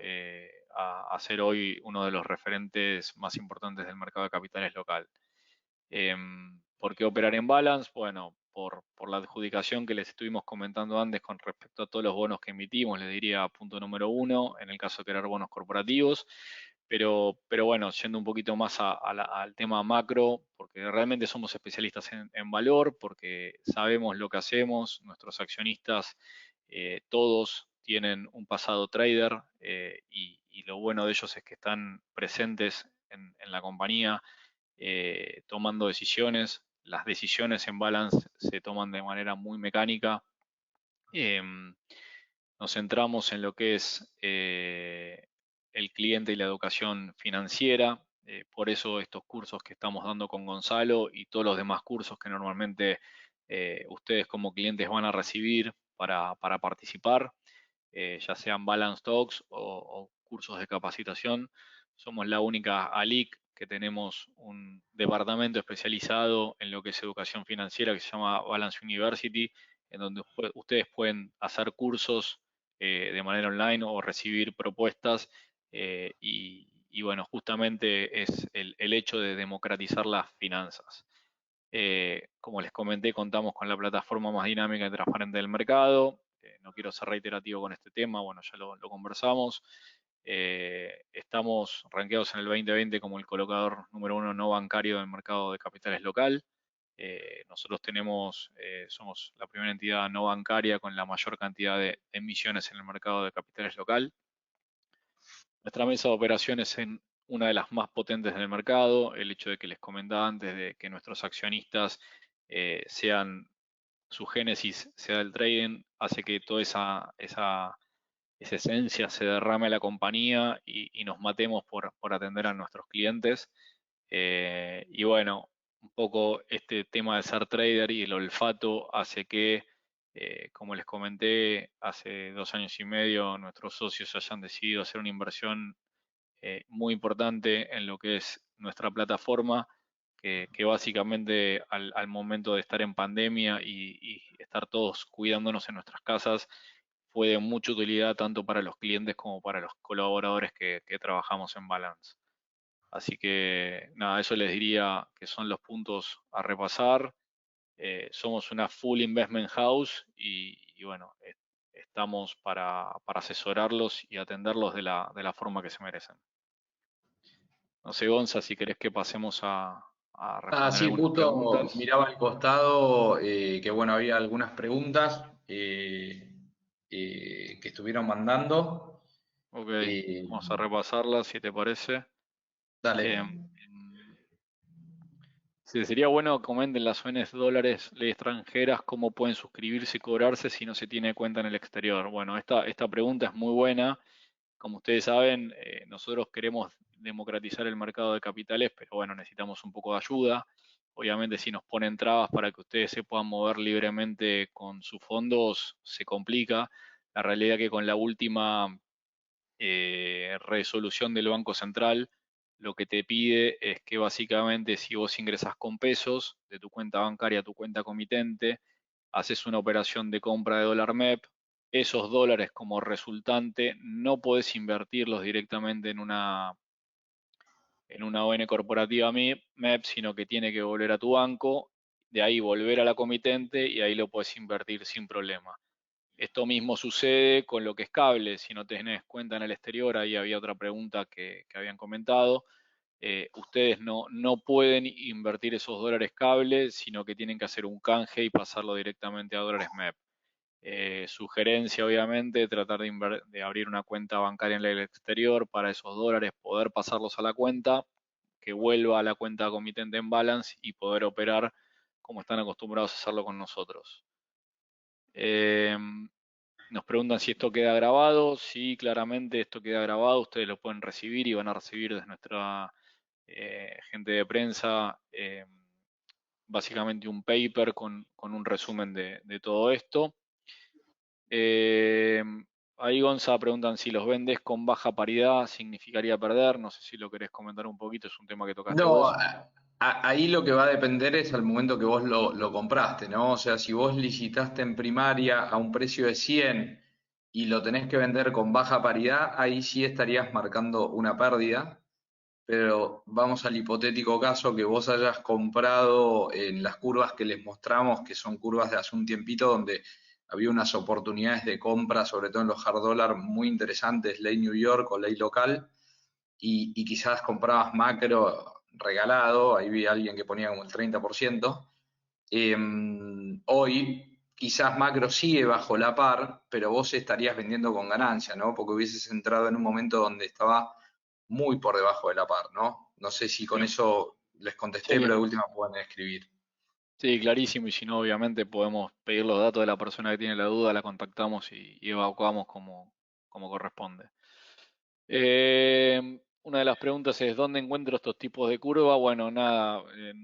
a ser hoy uno de los referentes más importantes del mercado de capitales local. ¿Por qué operar en Balance? Bueno, por la adjudicación que les estuvimos comentando antes con respecto a todos los bonos que emitimos, les diría punto número uno, en el caso de querer bonos corporativos. Pero bueno, yendo un poquito más al tema macro, porque realmente somos especialistas en valor, porque sabemos lo que hacemos, nuestros accionistas todos tienen un pasado trader, y lo bueno de ellos es que están presentes en la compañía, tomando decisiones. Las decisiones en Balance se toman de manera muy mecánica. Nos centramos en lo que es el cliente y la educación financiera. Por eso estos cursos que estamos dando con Gonzalo y todos los demás cursos que normalmente ustedes como clientes van a recibir para participar, ya sean Balance Talks o cursos de capacitación. Somos la única ALIC que tenemos un departamento especializado en lo que es educación financiera que se llama Balance University, en donde ustedes pueden hacer cursos de manera online o recibir propuestas, y bueno, justamente es el hecho de democratizar las finanzas. Como les comenté, contamos con la plataforma más dinámica y transparente del mercado. No quiero ser reiterativo con este tema, bueno, ya lo conversamos. Estamos rankeados en el 2020 como el colocador número uno no bancario del mercado de capitales local. Nosotros somos la primera entidad no bancaria con la mayor cantidad de emisiones en el mercado de capitales local. Nuestra mesa de operaciones en una de las más potentes del mercado. El hecho de que les comentaba antes de que nuestros accionistas su génesis sea el trading, hace que toda esa esencia se derrame a la compañía y nos matemos por atender a nuestros clientes. Y bueno, un poco este tema de ser trader y el olfato hace que, como les comenté, hace 2 años y medio nuestros socios hayan decidido hacer una inversión muy importante en lo que es nuestra plataforma, que básicamente al momento de estar en pandemia y estar todos cuidándonos en nuestras casas, fue de mucha utilidad tanto para los clientes como para los colaboradores que trabajamos en Balance. Así que nada, eso les diría que son los puntos a repasar. Somos una full investment house y bueno, estamos para asesorarlos y atenderlos de la forma que se merecen. No sé, Gonza, si querés que pasemos a responder Sí, algunas justo preguntas. miraba al costado que bueno, había algunas preguntas que estuvieron mandando. Ok, Eh, vamos a repasarlas si te parece. Dale. Em, Sí, sería bueno que comenten las ONs dólares extranjeras, cómo pueden suscribirse y cobrarse si no se tiene cuenta en el exterior. Bueno, esta pregunta es muy buena. Como ustedes saben, nosotros queremos democratizar el mercado de capitales, pero bueno, necesitamos un poco de ayuda. Obviamente, si nos ponen trabas para que ustedes se puedan mover libremente con sus fondos, se complica. La realidad es que con la última resolución del Banco Central, lo que te pide es que básicamente si vos ingresas con pesos de tu cuenta bancaria a tu cuenta comitente, haces una operación de compra de dólar MEP, esos dólares como resultante no podés invertirlos directamente en una ON corporativa MEP, sino que tiene que volver a tu banco, de ahí volver a la comitente y ahí lo puedes invertir sin problema. Esto mismo sucede con lo que es cable. Si no tenés cuenta en el exterior, ahí había otra pregunta que habían comentado. Ustedes no pueden invertir esos dólares cable, sino que tienen que hacer un canje y pasarlo directamente a dólares MEP. Sugerencia, obviamente, tratar de abrir una cuenta bancaria en el exterior para esos dólares, poder pasarlos a la cuenta, que vuelva a la cuenta comitente en balance y poder operar como están acostumbrados a hacerlo con nosotros. Nos preguntan si esto queda grabado. Sí, claramente esto queda grabado. Ustedes lo pueden recibir y van a recibir desde nuestra gente de prensa básicamente un paper con un resumen de todo esto. Ahí Gonza preguntan si los vendes con baja paridad significaría perder. No sé si lo querés comentar un poquito, es un tema que tocaste No, vos. ahí lo que va a depender es al momento que vos lo compraste, ¿no? O sea, si vos licitaste en primaria a un precio de 100 y lo tenés que vender con baja paridad, ahí sí estarías marcando una pérdida. Pero vamos al hipotético caso que vos hayas comprado en las curvas que les mostramos, que son curvas de hace un tiempito, donde había unas oportunidades de compra, sobre todo en los hard dollar, muy interesantes, ley New York o ley local, y quizás comprabas macro regalado, ahí vi a alguien que ponía como el 30%. Hoy quizás macro sigue bajo la par, pero vos estarías vendiendo con ganancia, ¿no? Porque hubieses entrado en un momento donde estaba muy por debajo de la par, ¿no? No sé si con Bien. eso les contesté, Sí, pero de última pueden escribir. sí, clarísimo. Y si no, obviamente podemos pedir los datos de la persona que tiene la duda, la contactamos y evacuamos como corresponde. Una de las preguntas es, ¿dónde encuentro estos tipos de curva? Bueno, nada,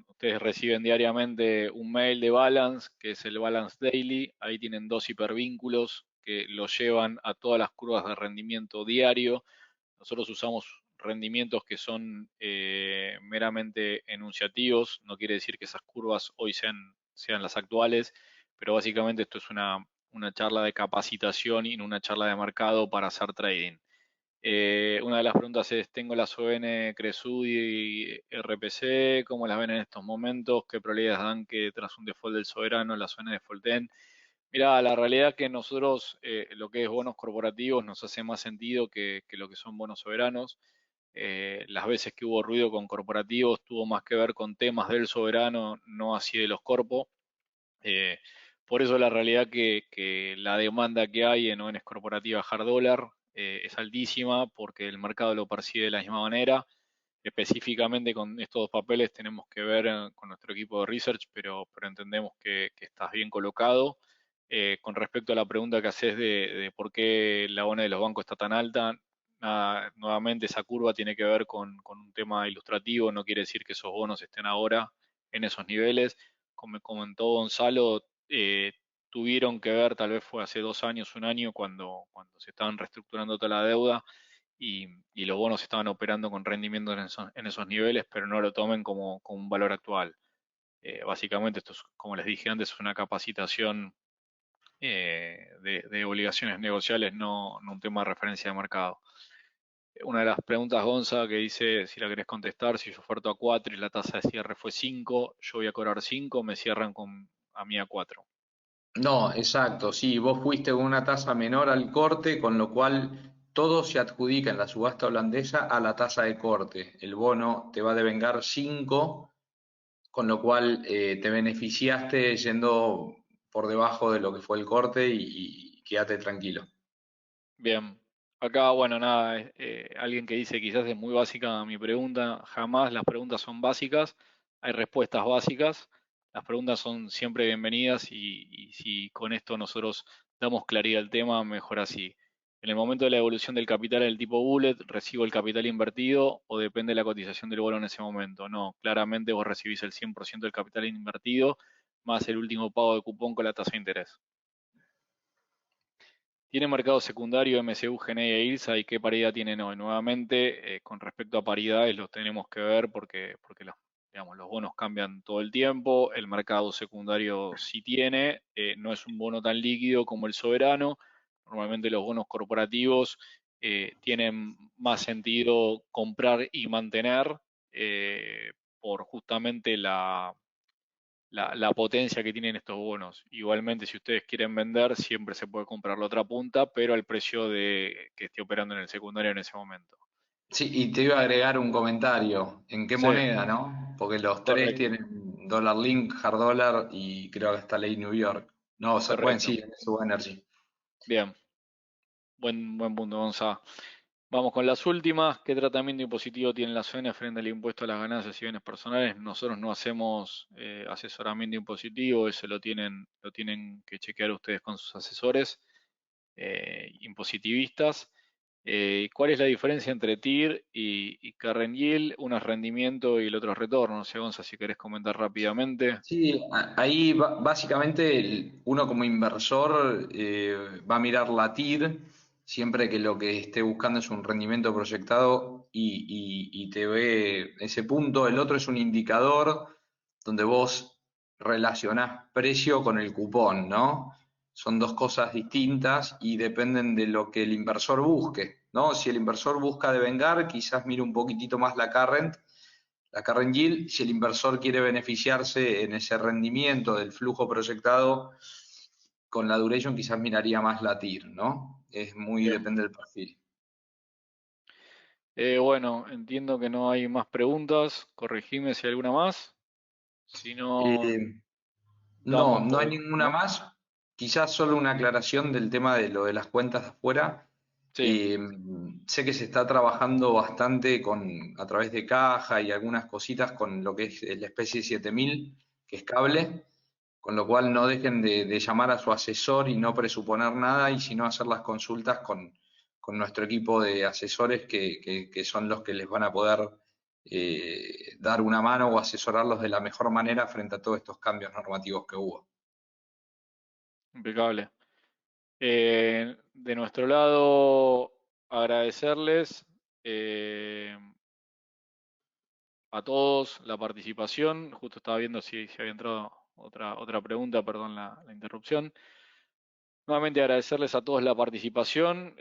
ustedes reciben diariamente un mail de Balance, que es el Balance Daily. Ahí tienen 2 hipervínculos que los llevan a todas las curvas de rendimiento diario. Nosotros usamos rendimientos que son meramente enunciativos, no quiere decir que esas curvas hoy sean las actuales, pero básicamente esto es una charla de capacitación y no una charla de mercado para hacer trading. Una de las preguntas es, tengo las ON Cresud y RPC, ¿cómo las ven en estos momentos? ¿Qué probabilidades dan que tras un default del soberano las ON defaulten? Mira, la realidad es que nosotros lo que es bonos corporativos nos hace más sentido que lo que son bonos soberanos. Las veces que hubo ruido con corporativos tuvo más que ver con temas del soberano, no así de los corpos. Eh, por eso la realidad que la demanda que hay en ONs corporativas hard dollar es altísima porque el mercado lo percibe de la misma manera. Específicamente con estos dos papeles tenemos que ver con nuestro equipo de research, pero entendemos que estás bien colocado. Con respecto a la pregunta que haces de por qué la ONE de los bancos está tan alta, nada, nuevamente esa curva tiene que ver con un tema ilustrativo, no quiere decir que esos bonos estén ahora en esos niveles. Como comentó Gonzalo, tuvieron que ver, tal vez fue hace 2 años, un año, cuando se estaban reestructurando toda la deuda y los bonos estaban operando con rendimiento en esos niveles, pero no lo tomen como un valor actual. Básicamente esto es, como les dije antes, es una capacitación de obligaciones negociables, no un tema de referencia de mercado. Una de las preguntas, Gonza, que dice, si la querés contestar, si yo oferto a 4 y la tasa de cierre fue 5, yo voy a cobrar 5, me cierran a mí a 4. No, exacto, sí, vos fuiste con una tasa menor al corte, con lo cual todo se adjudica en la subasta holandesa a la tasa de corte. El bono te va a devengar 5, con lo cual te beneficiaste yendo por debajo de lo que fue el corte y quédate tranquilo. Bien, acá, bueno, nada, alguien que dice quizás es muy básica mi pregunta, jamás las preguntas son básicas, hay respuestas básicas, las preguntas son siempre bienvenidas y si con esto nosotros damos claridad al tema, mejor así. En el momento de la evolución del capital en el tipo bullet, ¿recibo el capital invertido o depende de la cotización del bono en ese momento? No, claramente vos recibís el 100% del capital invertido más el último pago de cupón con la tasa de interés. ¿Tiene mercado secundario MSU, GNE e ILSA y qué paridad tienen hoy? Nuevamente, con respecto a paridades los tenemos que ver porque digamos, los bonos cambian todo el tiempo, el mercado secundario sí tiene, no es un bono tan líquido como el soberano. Normalmente los bonos corporativos tienen más sentido comprar y mantener por justamente la potencia que tienen estos bonos. Igualmente, si ustedes quieren vender, siempre se puede comprar la otra punta, pero al precio de que esté operando en el secundario en ese momento. Sí, y te iba a agregar un comentario. ¿En qué Sí, moneda, no? Porque los tres correcto. tienen dólar link, hard dollar y creo que está ley New York. No, bueno, Correcto. sí, su energy. Bien, buen punto, Gonza. Vamos con las últimas. ¿Qué tratamiento impositivo tiene la SUENE frente al impuesto a las ganancias y bienes personales? Nosotros no hacemos asesoramiento impositivo, eso lo tienen que chequear ustedes con sus asesores impositivistas. ¿Cuál es la diferencia entre TIR y Current Yield? Uno es rendimiento y el otro es retorno. No sé, Gonza, si querés comentar rápidamente. Sí, ahí básicamente uno como inversor va a mirar la TIR siempre que lo que esté buscando es un rendimiento proyectado y te ve ese punto. El otro es un indicador donde vos relacionás precio con el cupón, ¿no? Son dos cosas distintas y dependen de lo que el inversor busque, ¿no? Si el inversor busca devengar, quizás mire un poquitito más la current yield. Si el inversor quiere beneficiarse en ese rendimiento del flujo proyectado con la duration, quizás miraría más la TIR, ¿no? Es muy, Bien. depende del perfil. Bueno, entiendo que no hay más preguntas. Corregime si hay alguna más. Si no, Eh, no, damos no hay por... ninguna ¿No? más. Quizás solo una aclaración del tema de lo de las cuentas de afuera. Sí, Sé que se está trabajando bastante a través de caja y algunas cositas con lo que es la especie 7000, que es cable, con lo cual no dejen de llamar a su asesor y no presuponer nada, y sino hacer las consultas con nuestro equipo de asesores que son los que les van a poder dar una mano o asesorarlos de la mejor manera frente a todos estos cambios normativos que hubo. impecable. De nuestro lado, agradecerles a todos la participación. Justo estaba viendo si había entrado otra pregunta, perdón la interrupción. Nuevamente agradecerles a todos la participación.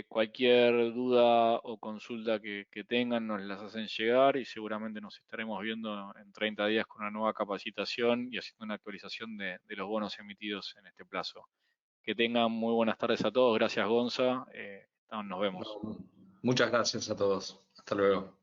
Cualquier duda o consulta que tengan nos las hacen llegar y seguramente nos estaremos viendo en 30 días con una nueva capacitación y haciendo una actualización de los bonos emitidos en este plazo. Que tengan muy buenas tardes a todos. Gracias, Gonza. Nos vemos. No, muchas gracias a todos. Hasta luego.